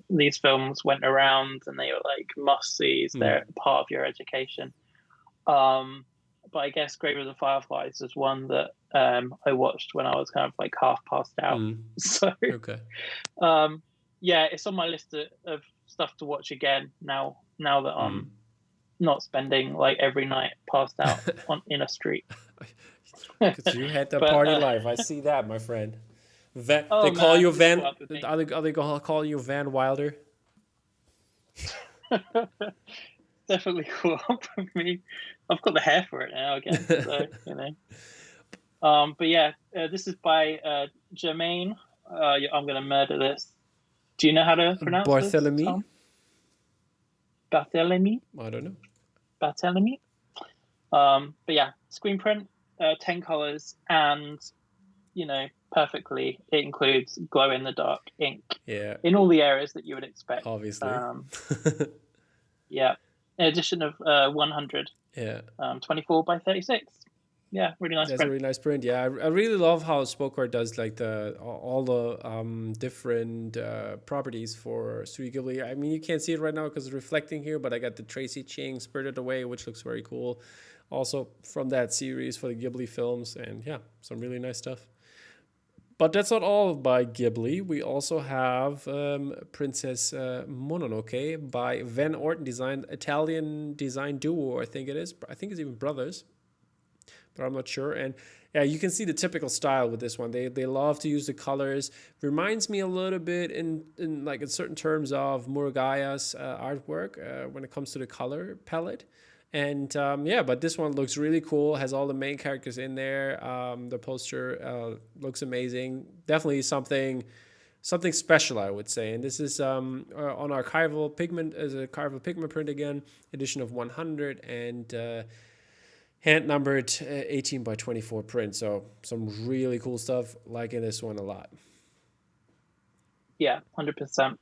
Speaker 3: these films went around and they were like must-sees. They're part of your education. But I guess Grave of the Fireflies is one that I watched when I was kind of like half passed out. So,
Speaker 1: okay.
Speaker 3: Yeah, it's on my list of stuff to watch again now that I'm not spending like every night passed out in a street.
Speaker 1: Because you had the party life. I see that, my friend.
Speaker 3: Oh
Speaker 1: They call
Speaker 3: man,
Speaker 1: you
Speaker 3: this
Speaker 1: Van.
Speaker 3: caught up with me.
Speaker 1: Are they gonna call you Van Wilder?
Speaker 3: Definitely caught up with me. I've got the hair for it now again, so you know. But yeah, this is by Jermaine. I'm gonna murder this. Do you know how to pronounce this,
Speaker 1: Barthélemy?
Speaker 3: Tom? Barthélemy?
Speaker 1: I don't know.
Speaker 3: Barthélemy? But yeah, screen print, 10 colors, and you know, perfectly. It includes glow in the dark ink
Speaker 1: Yeah,
Speaker 3: in all the areas that you would expect.
Speaker 1: obviously.
Speaker 3: Yeah, an edition of 100,
Speaker 1: Yeah.
Speaker 3: 24 by 36. Yeah, really nice
Speaker 1: That's
Speaker 3: print.
Speaker 1: a really nice print. Yeah, I really love how Spoke Art does like all the different properties for Studio Ghibli. I mean, you can't see it right now because it's reflecting here, but I got the Tracy Ching Spirited Away, which looks very cool. Also from that series for the Ghibli films, and yeah, some really nice stuff. But that's not all by Ghibli. We also have Princess Mononoke by Van Orton Design, Italian design duo, I think it is. I think it's even brothers, but I'm not sure. And yeah, you can see the typical style with this one. They love to use the colors. Reminds me a little bit in like in certain terms of Muragaya's artwork when it comes to the color palette. And yeah, but this one looks really cool. Has all the main characters in there. The poster looks amazing. Definitely something special, I would say. And this is on archival pigment as a archival pigment print again, edition of 100 and hand numbered 18 by 24 print. So some really cool stuff. Liking this one a lot.
Speaker 3: Yeah, 100%.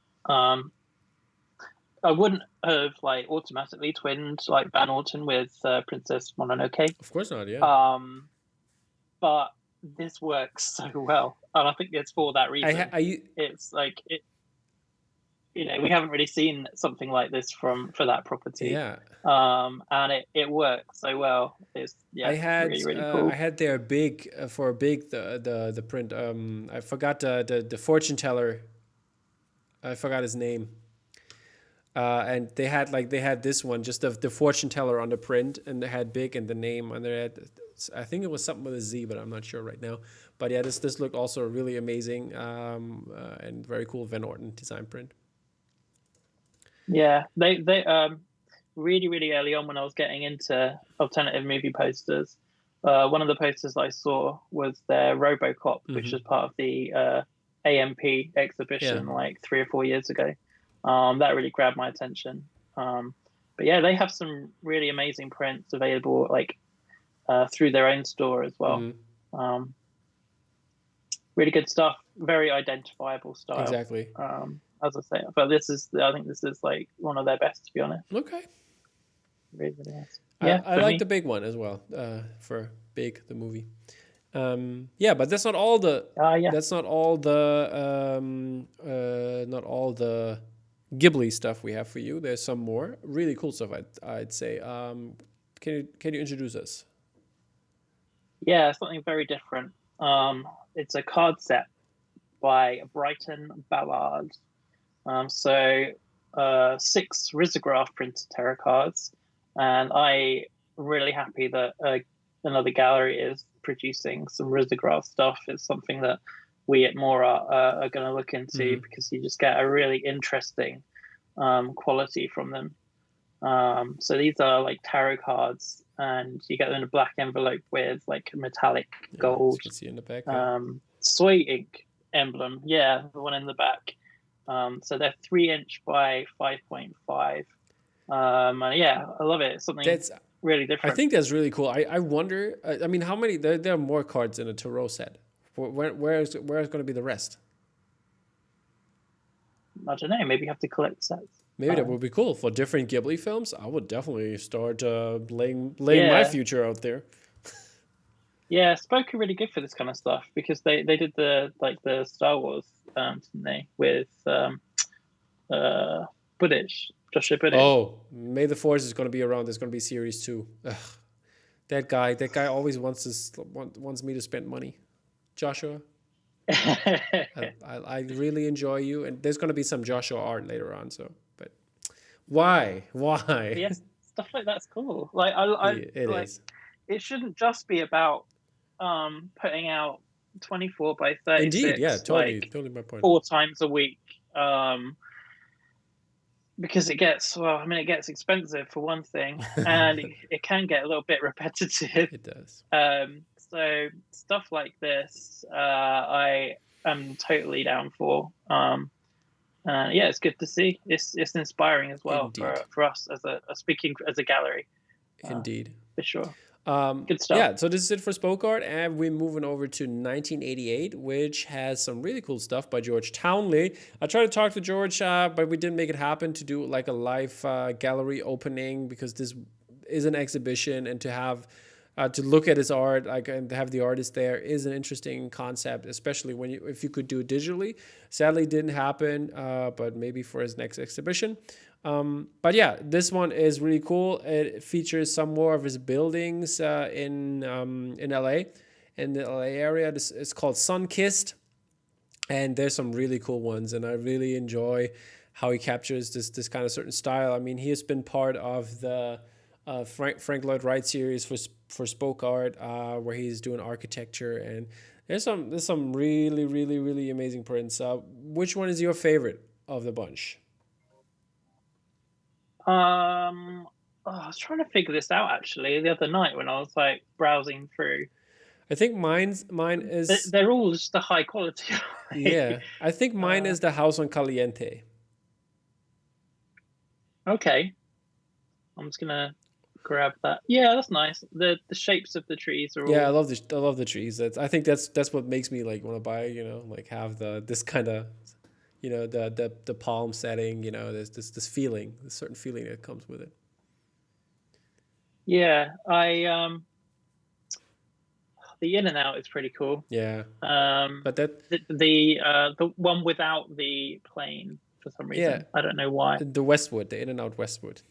Speaker 3: I wouldn't have like automatically twinned like Van Orton with Princess Mononoke.
Speaker 1: Of course not, yeah.
Speaker 3: But this works so well, and I think it's for that reason. It's like it. You know, we haven't really seen something like this for that property.
Speaker 1: Yeah.
Speaker 3: And it works so well. It's really, really cool.
Speaker 1: I had their big the print. I forgot the fortune teller. I forgot his name. And they had this one, just the fortune teller on the print, and they had big and the name on there. I think it was something with a Z, but I'm not sure right now. But yeah, this looked also really amazing and very cool Van Orton design print.
Speaker 3: Yeah, they really, really early on when I was getting into alternative movie posters, one of the posters I saw was their RoboCop, which was part of the AMP exhibition like 3 or 4 years ago. That really grabbed my attention. But yeah, they have some really amazing prints available like through their own store as well. Really good stuff, very identifiable style.
Speaker 1: Exactly.
Speaker 3: As I say, but I think this is like one of their best, to be honest.
Speaker 1: Okay.
Speaker 3: Really, really nice.
Speaker 1: Yeah, I like the big one as well for Big the movie. Yeah, but that's not all the. That's not all the. Not all the Ghibli stuff we have for you. There's some more really cool stuff. I'd say. Can you introduce us?
Speaker 3: Yeah, something very different. It's a card set by Brighton Ballard. 6 risograph printed tarot cards, and I'm really happy that another gallery is producing some risograph stuff. It's something that we at Mora are going to look into because you just get a really interesting quality from them. So these are like tarot cards, and you get them in a black envelope with like metallic gold.
Speaker 1: You can see in the back.
Speaker 3: Soy ink emblem, the one in the back. So they're 3-inch by 5.5. And yeah, I love it. It's something that's really different.
Speaker 1: I think that's really cool. I wonder. I mean, how many? There are more cards in a tarot set. Where's going to be the rest?
Speaker 3: I don't know. Maybe you have to collect sets.
Speaker 1: Maybe that would be cool for different Ghibli films. I would definitely start laying my future out there.
Speaker 3: Yeah, Spoke are really good for this kind of stuff because they did the Star Wars, didn't they, with Budish, Joshua Budish.
Speaker 1: Oh, May the Force is going to be around. There's going to be series 2. Ugh. That guy always wants me to spend money. Joshua, I really enjoy you, and there's going to be some Joshua art later on. So, but why?
Speaker 3: Yes, stuff like that's cool. Like
Speaker 1: it is.
Speaker 3: It shouldn't just be about putting out 24 by
Speaker 1: Indeed,
Speaker 3: 36,
Speaker 1: yeah, totally,
Speaker 3: like
Speaker 1: totally my point.
Speaker 3: 4 times a week. Because it gets expensive for one thing, and it can get a little bit repetitive.
Speaker 1: It does.
Speaker 3: So stuff like this, I am totally down for. Yeah, it's good to see. It's inspiring as well for us as speaking as a gallery.
Speaker 1: Indeed,
Speaker 3: for sure. Good stuff.
Speaker 1: Yeah, so this is it for Spoke Art, and we're moving over to 1988, which has some really cool stuff by George Townley. I tried to talk to George, but we didn't make it happen to do like a live gallery opening, because this is an exhibition, and to have to look at his art, like, and have the artist there is an interesting concept, especially if you could do it digitally. Sadly, it didn't happen, but maybe for his next exhibition. But yeah, this one is really cool. It features some more of his buildings in LA, in the LA area. This is called Sunkissed, and there's some really cool ones, and I really enjoy how he captures this kind of certain style. I mean, he has been part of the Frank Lloyd Wright series for Spoke Art, where he's doing architecture, and there's some really, really, really amazing prints. Which one is your favorite of the bunch?
Speaker 3: I was trying to figure this out actually the other night when I was like browsing through.
Speaker 1: I think mine is.
Speaker 3: They're all just the high quality.
Speaker 1: Yeah, I think mine is the House on Caliente.
Speaker 3: Okay, I'm just gonna grab that. Yeah, that's nice. The shapes of the trees are all...
Speaker 1: Yeah, I love the trees. I think that's what makes me like want to buy. Like have this kind of, the palm setting. This feeling, this certain feeling that comes with it.
Speaker 3: Yeah, the in and out is pretty cool.
Speaker 1: Yeah. But that
Speaker 3: the one without the plane for some reason. Yeah. I don't know why.
Speaker 1: The Westwood, the in and out Westwood.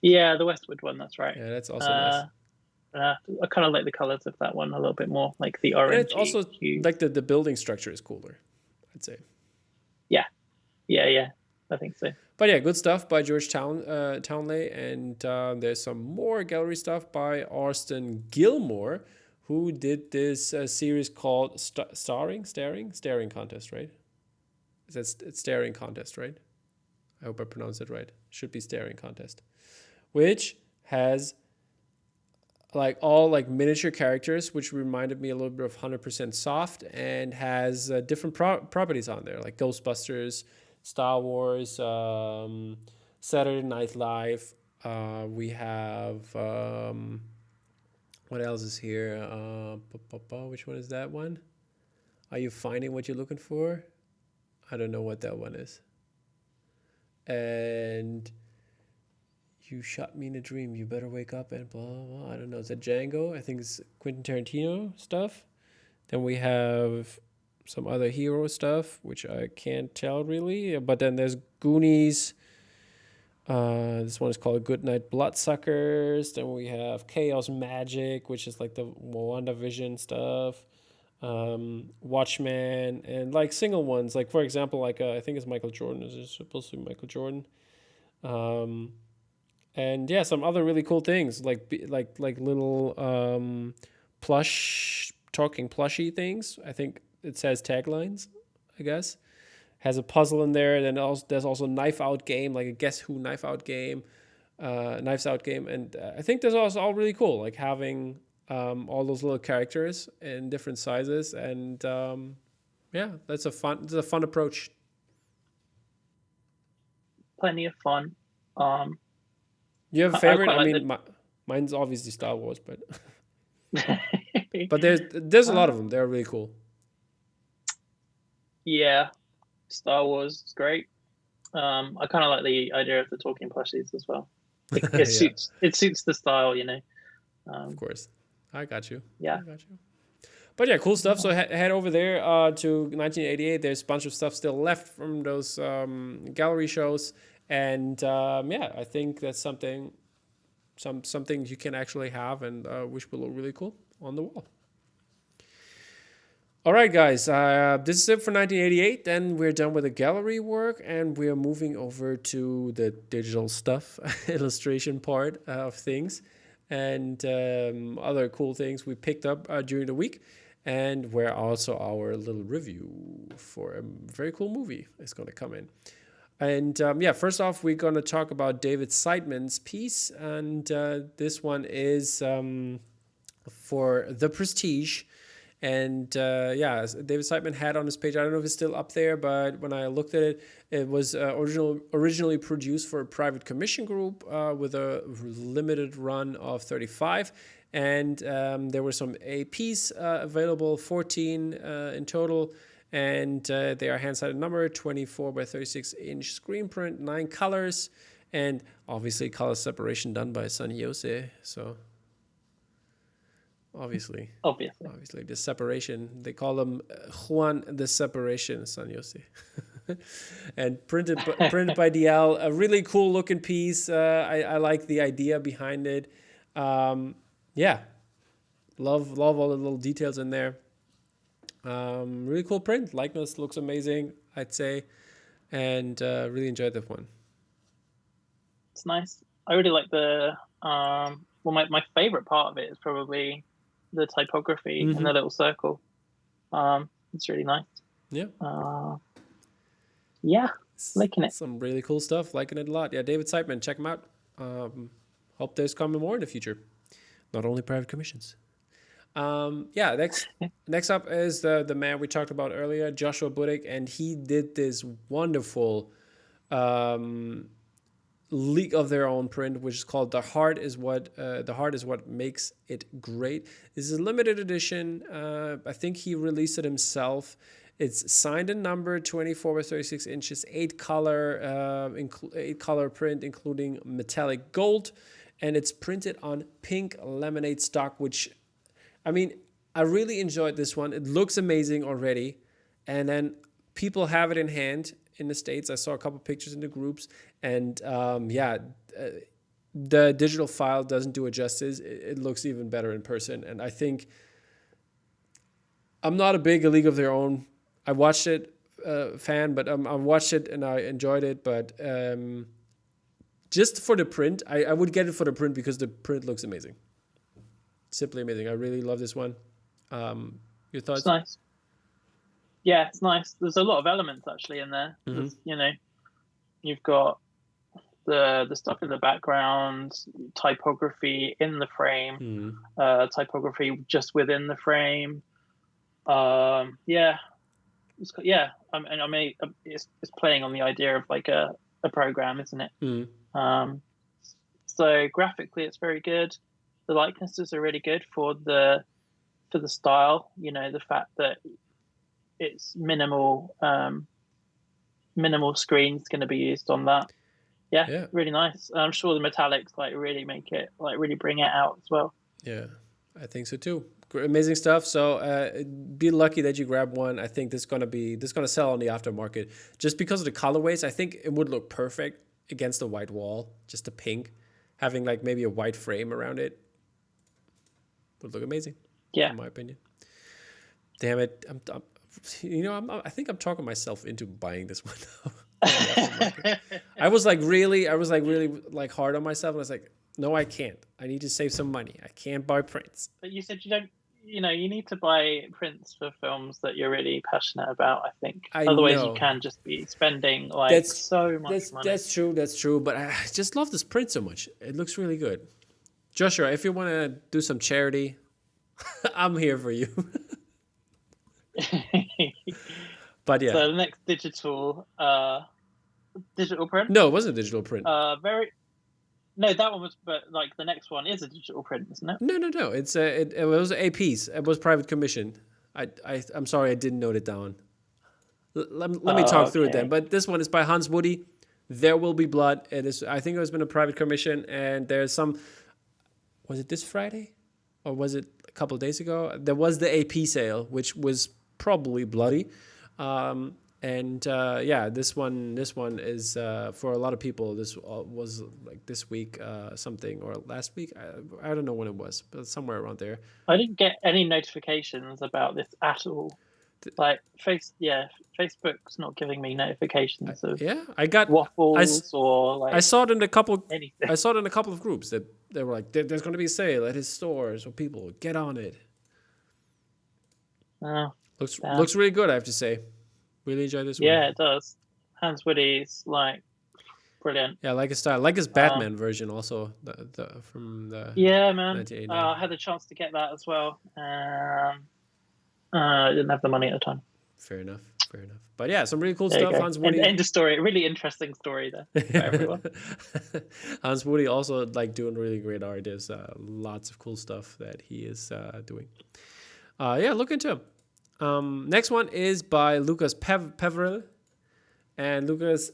Speaker 3: Yeah, the Westwood one. That's right.
Speaker 1: Yeah, that's also nice.
Speaker 3: I kind of like the colors of that one a little bit more, like the orange.
Speaker 1: It's also like the building structure is cooler, I'd say.
Speaker 3: Yeah. I think so.
Speaker 1: But yeah, good stuff by George Townley, and there's some more gallery stuff by Austin Gilmore, who did this series called Staring Contest, right? It's Staring Contest, right? I hope I pronounced it right. Should be Staring Contest, which has all miniature characters, which reminded me a little bit of 100% Soft, and has different properties on there, like Ghostbusters, Star Wars, Saturday Night Live. We have what else is here? Which one is that one? Are you finding what you're looking for? I don't know what that one is. And you shot me in a dream. You better wake up and blah, blah, blah. I don't know. Is that Django? I think it's Quentin Tarantino stuff. Then we have some other hero stuff, which I can't tell really. But then there's Goonies. This one is called Goodnight Bloodsuckers. Then we have Chaos Magic, which is like the WandaVision stuff. Watchmen, and like single ones, like for example, like I think it's Michael Jordan. Is it supposed to be Michael Jordan? And yeah, some other really cool things like little plushie things. I think it says taglines, I guess. Has a puzzle in there. Then there's also Knife Out game, like a Guess Who Knife Out game, Knives Out game, and I think this is all really cool, like having all those little characters in different sizes, and yeah, that's a fun approach.
Speaker 3: Plenty of fun.
Speaker 1: You have a favorite? Mine's obviously Star Wars, but but there's a lot of them. They're really cool.
Speaker 3: Yeah, Star Wars is great. I kind of like the idea of the talking plushies as well. It suits the style,
Speaker 1: Of course. I got you.
Speaker 3: Yeah.
Speaker 1: I got you. But yeah, cool stuff. So head over there to 1988. There's a bunch of stuff still left from those gallery shows. And yeah, I think that's something you can actually have, and which will look really cool on the wall. All right, guys. This is it for 1988. Then we're done with the gallery work, and we're moving over to the digital stuff, illustration part of things, and other cool things we picked up during the week. and where also our little review for a very cool movie is going to come in. And first off, we're going to talk about David Seidman's piece, and this one is for The Prestige. And David Seidman had on his page, I don't know if it's still up there, but when I looked at it, it was originally produced for a private commission group with a limited run of 35. And there were some APs available, 14 in total. And they are hand-sided numbered, 24 by 36 inch screen print, 9 colors, and obviously color separation done by San Jose. So obviously the separation, they call them Juan the Separation, San Jose. And printed by DL, a really cool looking piece. I like the idea behind it. Love all the little details in there. Really cool print. Likeness looks amazing, I'd say, and really enjoyed that one.
Speaker 3: It's nice. I really like the my favorite part of it is probably the typography in the little circle. It's really nice. Liking it.
Speaker 1: Some really cool stuff. Liking it a lot. Yeah, David Seidman, check him out. Hope there's coming more in the future, not only private commissions. Next up is the man we talked about earlier, Joshua Budek, and he did this wonderful League of Their Own print, which is called The Heart is What Makes It Great. This is a limited edition. I think he released it himself. It's signed and numbered, 24 by 36 inches, 8 color print, including metallic gold, and it's printed on pink laminate stock, which, I mean, I really enjoyed this one. It looks amazing already. And then people have it in hand in the States. I saw a couple pictures in the groups. And the digital file doesn't do it justice. It looks even better in person. And I think I'm not a big League of Their Own. I watched it, fan, but I watched it and I enjoyed it. But just for the print, I would get it for the print because the print looks amazing. Simply amazing. I really love this one. Your thoughts?
Speaker 3: It's nice. Yeah, it's nice. There's a lot of elements actually in there. You've got the stuff in the background, typography in the frame, typography just within the frame. It's playing on the idea of like a program, isn't it? So graphically, it's very good. The likenesses are really good for the style. The fact that it's minimal screens going to be used on that. Yeah, really nice. I'm sure the metallics really make it really bring it out as well.
Speaker 1: Yeah, I think so too. Amazing stuff. So be lucky that you grab one. I think this is gonna sell on the aftermarket just because of the colorways. I think it would look perfect against the white wall, just the pink, having maybe a white frame around it. Would look amazing.
Speaker 3: Yeah,
Speaker 1: in my opinion. Damn it! I think I'm talking myself into buying this one now. I was really hard on myself. I was like, no, I can't. I need to save some money. I can't buy prints.
Speaker 3: But you said you don't. You need to buy prints for films that you're really passionate about. I think. Otherwise, you can just be spending so much money.
Speaker 1: That's true. But I just love this print so much. It looks really good. Joshua, if you want to do some charity, I'm here for you. But yeah.
Speaker 3: So the next digital print?
Speaker 1: No, it wasn't a digital print.
Speaker 3: No, that one was, but the next one is a digital print, isn't it?
Speaker 1: No. It was a piece. It was private commission. I'm sorry, I didn't note it down. Let me talk through it then. But this one is by Hans Woody. There Will Be Blood. It is. I think it has been a private commission, and there's some. Was it this Friday, or was it a couple of days ago? There was the AP sale, which was probably bloody. This one is for a lot of people. This was this week, something, or last week. I don't know when it was, but somewhere around there.
Speaker 3: I didn't get any notifications about this at all. Facebook's not giving me notifications of
Speaker 1: I got
Speaker 3: waffles
Speaker 1: I saw it in a couple.
Speaker 3: Anything.
Speaker 1: I saw it in a couple of groups that they were like, "There's going to be a sale at his store, so people get on it."
Speaker 3: Oh, damn.
Speaker 1: Looks really good, I have to say. Really enjoyed this one.
Speaker 3: Yeah, it does. Hans Woody's like brilliant.
Speaker 1: Yeah, I like his style. I like his Batman version also. From the
Speaker 3: Yeah, man.
Speaker 1: 1989.
Speaker 3: I had the chance to get that as well. I didn't have the money at the time.
Speaker 1: Fair enough. But yeah, some really cool
Speaker 3: There you
Speaker 1: stuff.
Speaker 3: go.
Speaker 1: Hans Woody.
Speaker 3: End of story. Really interesting story there for everyone.
Speaker 1: Hans Woody also like doing really great art. There's lots of cool stuff that he is doing. Yeah, look into him. Next one is by Lucas Peveril. And Lucas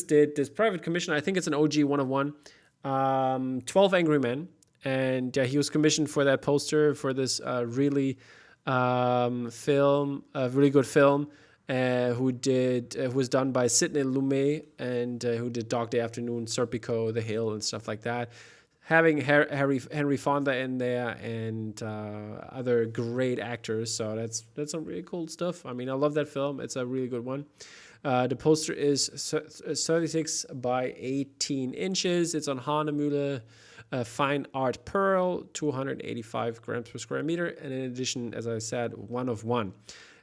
Speaker 1: did this private commission. I think it's an OG 101. 12 Angry Men. And he was commissioned for that poster for this really film, a really good film, who was done by Sidney Lumet, and who did Dog Day Afternoon, Serpico, The Hill, and stuff like that. Having Henry Fonda in there and other great actors, so that's some really cool stuff. I mean, I love that film. It's a really good one. The poster is 36 by 18 inches. It's on Hahnemühle Fine Art Pearl, 285 grams per square meter. And in addition, as I said, 1 of 1.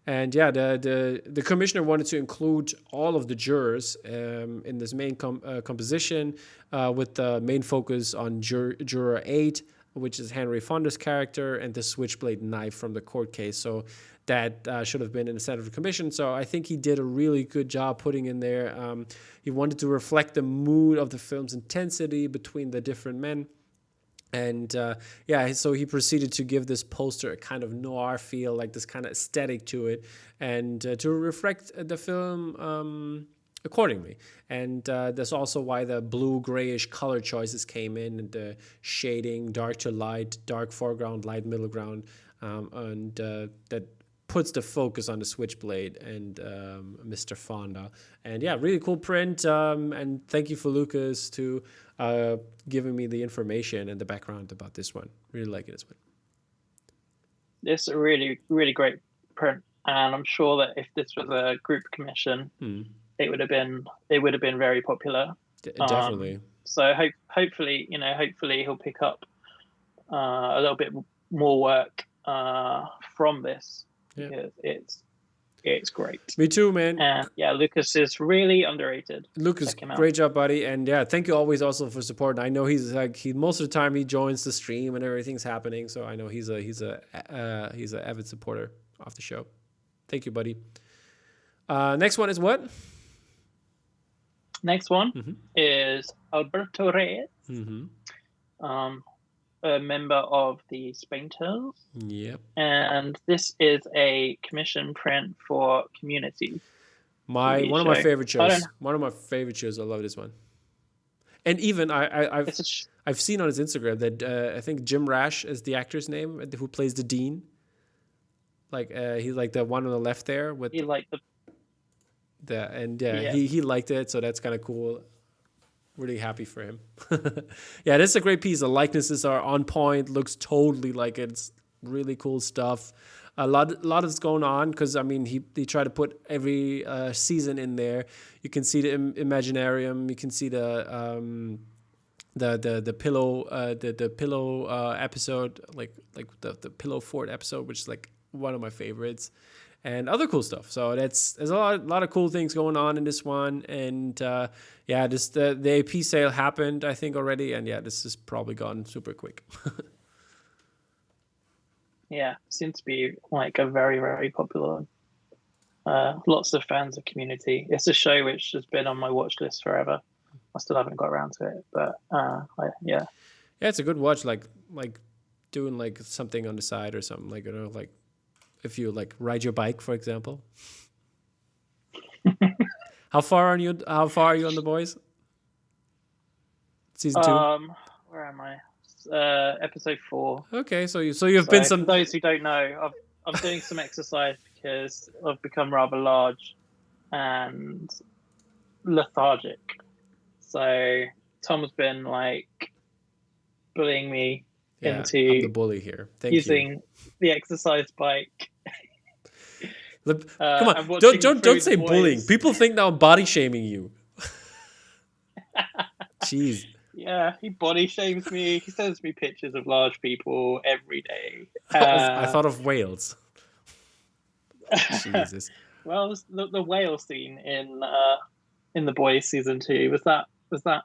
Speaker 1: And yeah, the commissioner wanted to include all of the jurors in this main composition with the main focus on juror 8, which is Henry Fonda's character, and the switchblade knife from the court case. So that should have been in the center of the commission. So I think he did a really good job putting in there. He wanted to reflect the mood of the film's intensity between the different men. And so he proceeded to give this poster a kind of noir feel, like this kind of aesthetic to it, and to reflect the film accordingly. And that's also why the blue grayish color choices came in, and the shading, dark to light, dark foreground, light middle ground, and that puts the focus on the switchblade and Mr. Fonda. And yeah, really cool print. And thank you for Lucas to giving me the information and the background about this one. Really like it as well.
Speaker 3: It's a really, really great print, and I'm sure that if this was a group commission, it would have been very popular.
Speaker 1: Definitely.
Speaker 3: So hopefully he'll pick up a little bit more work from this. Yeah, it's great.
Speaker 1: Me too, man.
Speaker 3: And yeah, Lucas is really underrated.
Speaker 1: Lucas, great job, buddy. And yeah, thank you always also for support. I know he's most of the time he joins the stream and everything's happening. So I know he's a avid supporter of the show. Thank you, buddy. Next one is what?
Speaker 3: Next one is Alberto Reyes. A member of the Painters.
Speaker 1: Yep.
Speaker 3: And this is a commission print for Community.
Speaker 1: One of my favorite shows. One of my favorite shows. I love this one. And even I've seen on his Instagram that I think Jim Rash is the actor's name who plays the dean. Like he's like the one on the left there with.
Speaker 3: He liked
Speaker 1: he liked it, so that's kind of cool. Really happy for him. Yeah, this is a great piece. The likenesses are on point. Looks totally like it's really cool stuff. A lot is going on because I mean he tried to put every season in there. You can see the Imaginarium. You can see the pillow the pillow episode, like the pillow fort episode, which is like one of my favorites. And other cool stuff. So there's a lot of cool things going on in this one. And the AP sale happened, I think, already. And yeah, this is probably gone super quick.
Speaker 3: Yeah, seems to be like a very, very popular. Lots of fans of Community. It's a show which has been on my watch list forever. I still haven't got around to it, but yeah. Yeah,
Speaker 1: it's a good watch. Like doing like something on the side or something, like, you know, like. If you like ride your bike, for example. How far are you on The Boys? Season 2.
Speaker 3: Where am I? Episode 4.
Speaker 1: Okay, so you've been some.
Speaker 3: For those who don't know, I'm doing some exercise because I've become rather large and lethargic. So Tom's been like bullying me into
Speaker 1: I'm the bully here.
Speaker 3: using the exercise bike.
Speaker 1: Come on, don't say bullying. People think now I'm body shaming you. Jeez.
Speaker 3: Yeah, he body shames me. He sends me pictures of large people every day.
Speaker 1: I thought of whales. Jesus.
Speaker 3: Well, the whale scene in The Boys season 2, was that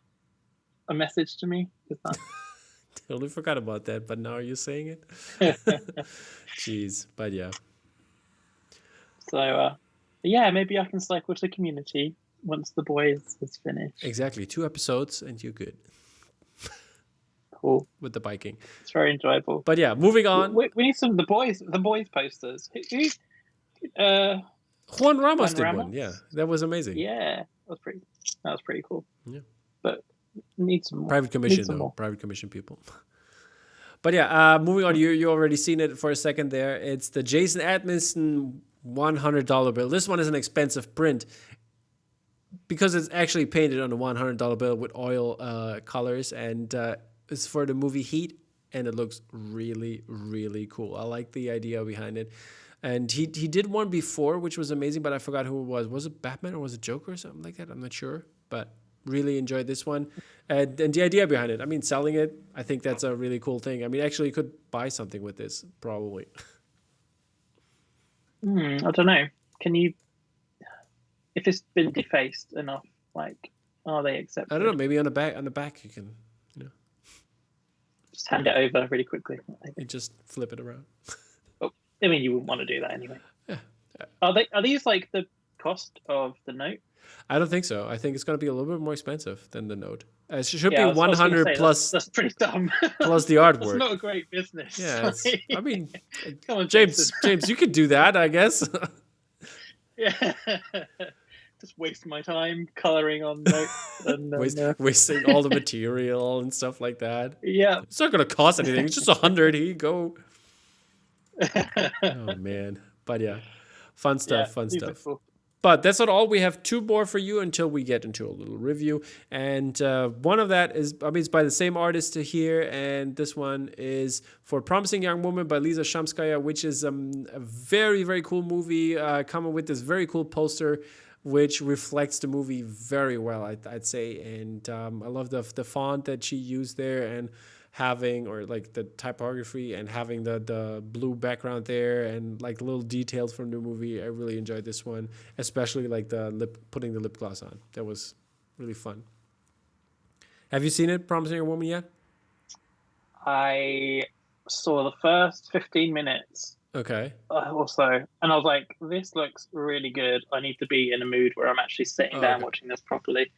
Speaker 3: a message to me? Is that?
Speaker 1: Totally forgot about that, but now you're saying it. Jeez, but yeah.
Speaker 3: So yeah, maybe I can cycle to Community once The Boys is finished.
Speaker 1: Exactly, 2 episodes and you're good.
Speaker 3: Cool.
Speaker 1: With the biking.
Speaker 3: It's very enjoyable.
Speaker 1: But yeah, moving on.
Speaker 3: We need some The Boys posters.
Speaker 1: Juan Ramos
Speaker 3: Juan
Speaker 1: did
Speaker 3: Ramos?
Speaker 1: one. Yeah, that was amazing.
Speaker 3: Yeah, that was pretty cool.
Speaker 1: Yeah.
Speaker 3: But need some more.
Speaker 1: Private commission, though.
Speaker 3: More.
Speaker 1: Private commission people. But yeah, moving on. You already seen it for a second there. It's the Jason Edmiston $100 bill. This one is an expensive print because it's actually painted on a $100 bill with oil colors, and it's for the movie Heat, and it looks really, really cool. I like the idea behind it. And he did one before, which was amazing, but I forgot who it was. Was it Batman or was it Joker or something like that? I'm not sure, but really enjoyed this one. And the idea behind it, I mean, selling it, I think that's a really cool thing. I mean, actually, you could buy something with this, probably.
Speaker 3: I don't know. Can you, if it's been defaced enough, like, are they accepted?
Speaker 1: I don't know. Maybe on the back, you can,
Speaker 3: just hand it over really quickly.
Speaker 1: You just flip it around.
Speaker 3: I mean, you wouldn't want to do that anyway.
Speaker 1: Yeah.
Speaker 3: Are these like the cost of the note?
Speaker 1: I don't think so. I think it's going to be a little bit more expensive than the note. It should
Speaker 3: Yeah,
Speaker 1: be 100 plus.
Speaker 3: That's pretty dumb.
Speaker 1: Plus the artwork.
Speaker 3: It's not a great business.
Speaker 1: Yeah, I mean,
Speaker 3: Come on,
Speaker 1: James, you could do that, I guess.
Speaker 3: Yeah. Just waste my time coloring on notes and
Speaker 1: wasting all the material and stuff like that.
Speaker 3: Yeah.
Speaker 1: It's not going to cost anything. It's just 100. Here you go. Oh man, but yeah, fun stuff.
Speaker 3: Cool.
Speaker 1: But that's not all. We have 2 more for you until we get into a little review, and one of that is, I mean, it's by the same artist here, and this one is for Promising Young Woman by Lisa Shamskaya, which is a very, very cool movie, coming with this very cool poster which reflects the movie very well, I'd say, and I love the font that she used there, and having, or like the typography, and having the blue background there, and like little details from the movie. I really enjoyed this one, especially like putting the lip gloss on. That was really fun. Have you seen it, Promising a Woman, yet?
Speaker 3: I saw the first 15 minutes.
Speaker 1: Okay.
Speaker 3: Also, and I was like, this looks really good. I need to be in a mood where I'm actually sitting down watching this properly.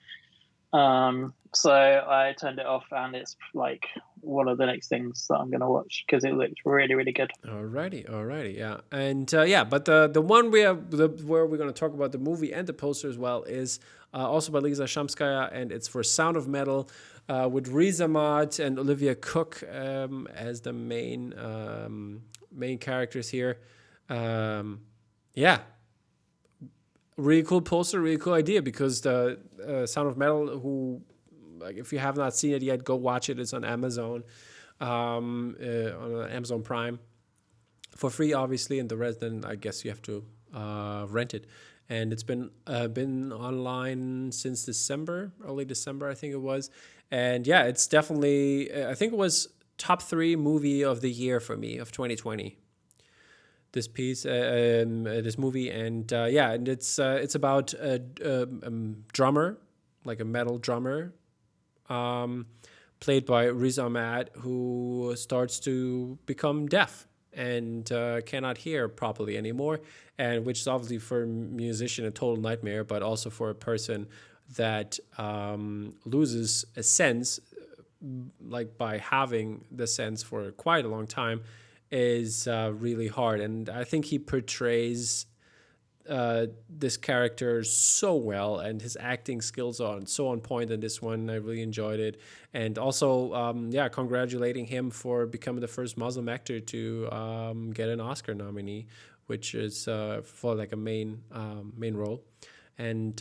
Speaker 3: So I turned it off, and it's like one of the next things that I'm going to watch because it looked really, really good.
Speaker 1: Alrighty, yeah. And but the one where we're going to talk about the movie and the poster as well is also by Lisa Shamskaya, and it's for Sound of Metal with Riz Ahmed and Olivia Cook as the main characters here. Really cool poster, really cool idea, because the Sound of Metal, who, like, if you have not seen it yet, go watch it. It's on Amazon, on Amazon Prime, for free, obviously, and the rest, then I guess you have to rent it. And it's been online since early December, I think it was. And yeah, it's definitely, I think it was top 3 movie of the year for me of 2020. This piece, this movie, and and it's about a drummer, like a metal drummer, played by Riz Ahmed, who starts to become deaf and cannot hear properly anymore, and which is obviously for a musician a total nightmare, but also for a person that loses a sense, like by having the sense for quite a long time, is really hard. And I think he portrays this character so well, and his acting skills are so on point in this one. I really enjoyed it. And also, congratulating him for becoming the first Muslim actor to get an Oscar nominee, which is for like a main role. And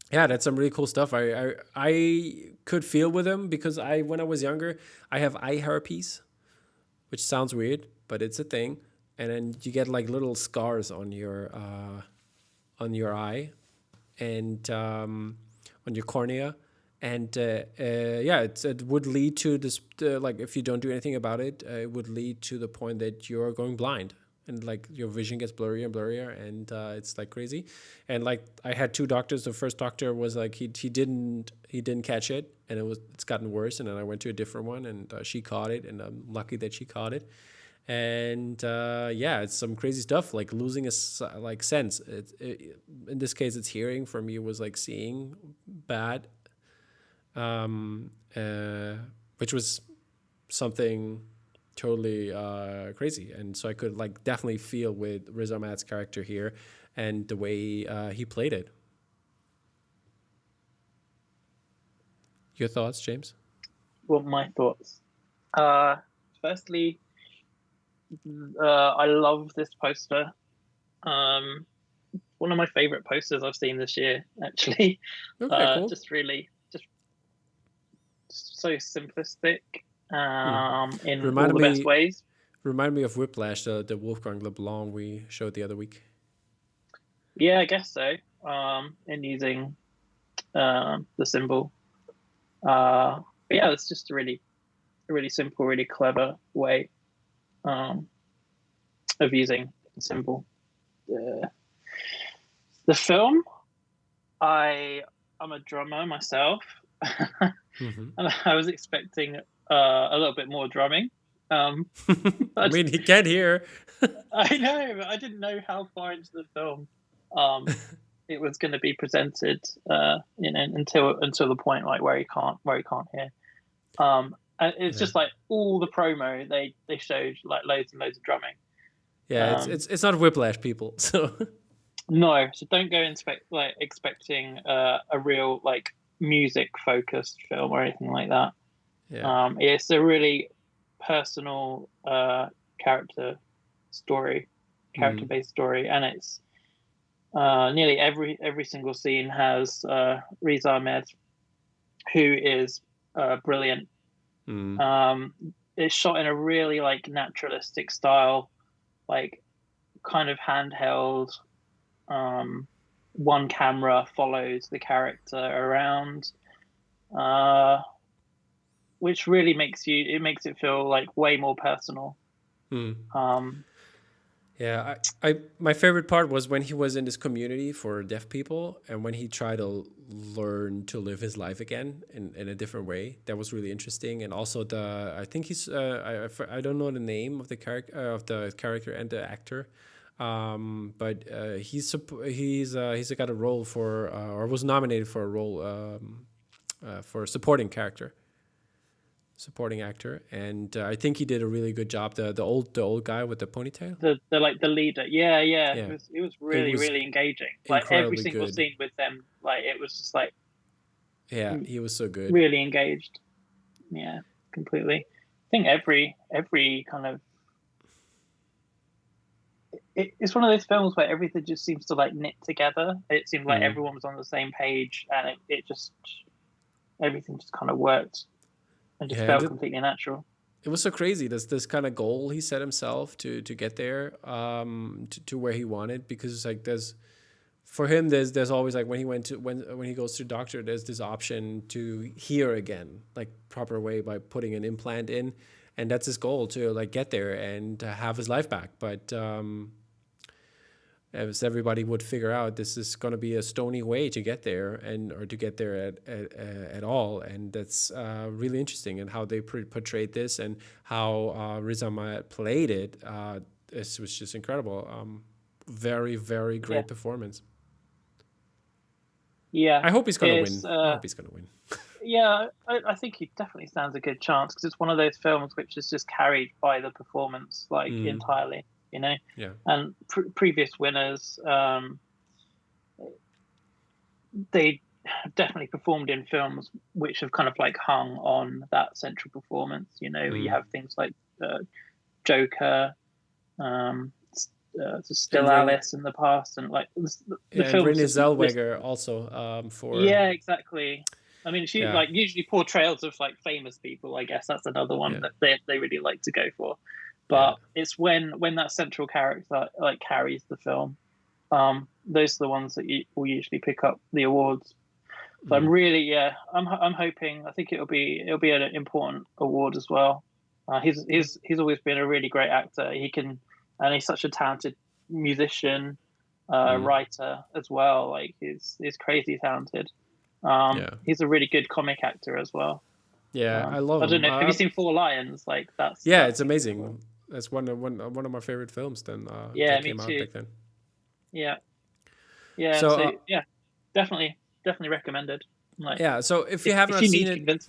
Speaker 1: that's some really cool stuff. I could feel with him, because when I was younger, I have eye herpes, which sounds weird, but it's a thing. And then you get like little scars on your eye and on your cornea. And it would lead to this, like, if you don't do anything about it, it would lead to the point that you're going blind. and like your vision gets blurrier and blurrier, and it's like crazy. And like I had two doctors. The first doctor was like he didn't catch it, and it's gotten worse. And then I went to a different one, and she caught it, and I'm lucky that she caught it. And yeah, it's some crazy stuff, like losing like sense. In this case, it's hearing. For me, it was like seeing bad, which was something totally crazy. And so I could like definitely feel with Riz Ahmed's character here and the way he played it. Your thoughts, James?
Speaker 3: Well, my thoughts. Firstly, I love this poster. One of my favorite posters I've seen this year, actually.
Speaker 1: Okay, cool.
Speaker 3: Just so simplistic in all the best ways.
Speaker 1: Remind me of Whiplash, the Wolfgang LeBlanc we showed the other week.
Speaker 3: Yeah, I guess so. In using the symbol. But yeah, it's just a really simple, really clever way of using the symbol. The film, I'm a drummer myself.
Speaker 1: Mm-hmm.
Speaker 3: And I was expecting a little bit more drumming.
Speaker 1: I mean, he can't hear.
Speaker 3: I know, but I didn't know how far into the film it was going to be presented. Until the point like where he can't hear. And it's just like all the promo they showed like loads and loads of drumming.
Speaker 1: Yeah, it's not Whiplash, people. So
Speaker 3: no, so don't go expecting a real like music focused film or anything like that.
Speaker 1: Yeah.
Speaker 3: It's a really personal character based story, and it's nearly every single scene has Riz Ahmed, who is brilliant. It's shot in a really like naturalistic style, like kind of handheld. One camera follows the character around, which really makes it feel like way more personal.
Speaker 1: Yeah, my favorite part was when he was in this community for deaf people, and when he tried to learn to live his life again in a different way. That was really interesting. And also I think he's I don't know the name of the character and the actor, but he's got a role for or was nominated for a role for supporting actor, and I think he did a really good job. The old guy with the ponytail,
Speaker 3: the leader, yeah. It was really engaging. Like every single
Speaker 1: good
Speaker 3: scene with them, like it was just like
Speaker 1: he was so good,
Speaker 3: really engaged. Yeah, completely. I think every kind of it's one of those films where everything just seems to like knit together. It seemed like everyone was on the same page, and it just everything just kind of worked. And just felt completely natural.
Speaker 1: It was so crazy. This kind of goal he set himself to get there, to where he wanted, because like there's always like when he goes to the doctor, there's this option to hear again, like proper way by putting an implant in, and that's his goal, to like get there and have his life back. But as everybody would figure out, this is going to be a stony way to get there, or to get there at all. And that's really interesting, and how they portrayed this, and how Riz Ahmed played it. It was just incredible. Very, very great performance.
Speaker 3: Yeah,
Speaker 1: I hope he's going to win. I hope he's going to win.
Speaker 3: Yeah, I think he definitely stands a good chance, because it's one of those films which is just carried by the performance, like entirely. You know, and previous winners, they definitely performed in films which have kind of like hung on that central performance. You know, you have things like Joker, Still Alice in the past, and like the films.
Speaker 1: Renée Zellweger also for.
Speaker 3: Yeah, exactly. I mean, she like usually portrayals of like famous people. I guess that's another one that they really like to go for. But it's when that central character like carries the film, those are the ones that will usually pick up the awards. So I'm really, I'm hoping. I think it'll be an important award as well. He's always been a really great actor. He can and he's such a talented musician, writer as well. Like he's crazy talented. He's a really good comic actor as well.
Speaker 1: Yeah, I love him.
Speaker 3: I don't know. Have you seen Four Lions? Like that's
Speaker 1: it's amazing. That's one of my favorite films. Then that came out back then.
Speaker 3: Yeah. So definitely recommended. Like,
Speaker 1: so if you have not seen it,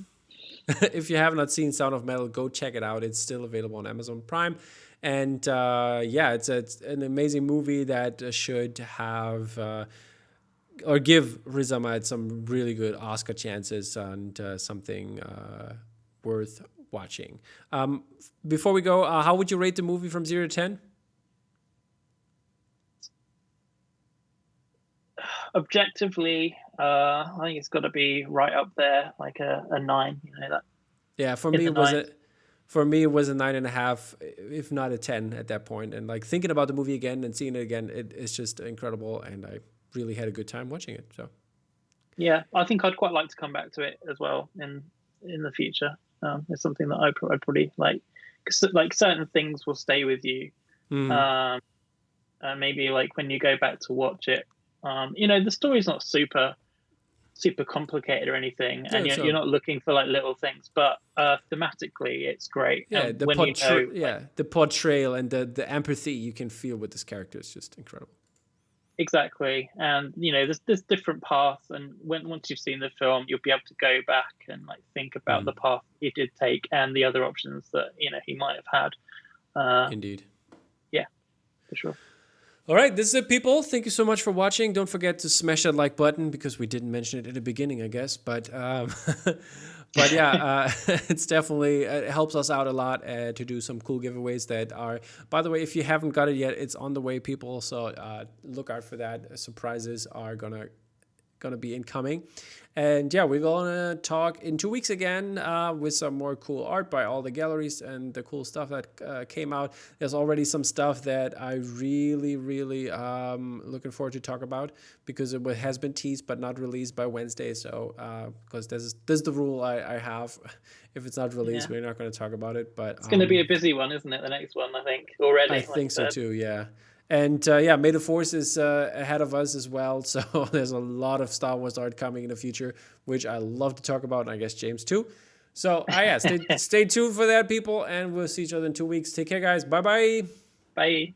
Speaker 1: if you have not seen Sound of Metal, go check it out. It's still available on Amazon Prime, and it's an amazing movie that should have or give Riz Ahmed some really good Oscar chances and something worth watching. Before we go, how would you rate the movie from 0 to 10?
Speaker 3: Objectively, I think it's got to be right up there, like a 9. You know that.
Speaker 1: Yeah, for me it was a 9.5, if not a 10 at that point. And like thinking about the movie again and seeing it again, it's just incredible, and I really had a good time watching it. So
Speaker 3: yeah, I think I'd quite like to come back to it as well in the future. It's something that I'd probably like, because like certain things will stay with you. And maybe like when you go back to watch it, the story's not super complicated or anything, and you're not looking for like little things, but thematically it's great.
Speaker 1: Yeah, the portrayal and the empathy you can feel with this character is just incredible.
Speaker 3: Exactly, and there's different paths, and once you've seen the film, you'll be able to go back and like think about the path he did take and the other options that he might have had.
Speaker 1: Indeed.
Speaker 3: Yeah, for sure.
Speaker 1: All right, this is it, people. Thank you so much for watching. Don't forget to smash that like button, because we didn't mention it in the beginning, I guess. But it's definitely, it helps us out a lot to do some cool giveaways that are, by the way, if you haven't got it yet, it's on the way, people. So look out for that. Surprises are gonna be incoming. And we're gonna talk in 2 weeks again with some more cool art by all the galleries and the cool stuff that came out. There's already some stuff that I really looking forward to talk about, because it has been teased but not released by Wednesday. So because this is the rule I have. If it's not released, we're not going to talk about it. But
Speaker 3: it's going to be a busy one, isn't it? The next one, I think, already.
Speaker 1: I think so too. Yeah. And May the Force is ahead of us as well. So there's a lot of Star Wars art coming in the future, which I love to talk about, and I guess James too. So stay tuned for that, people, and we'll see each other in 2 weeks. Take care, guys. Bye-bye.
Speaker 3: Bye.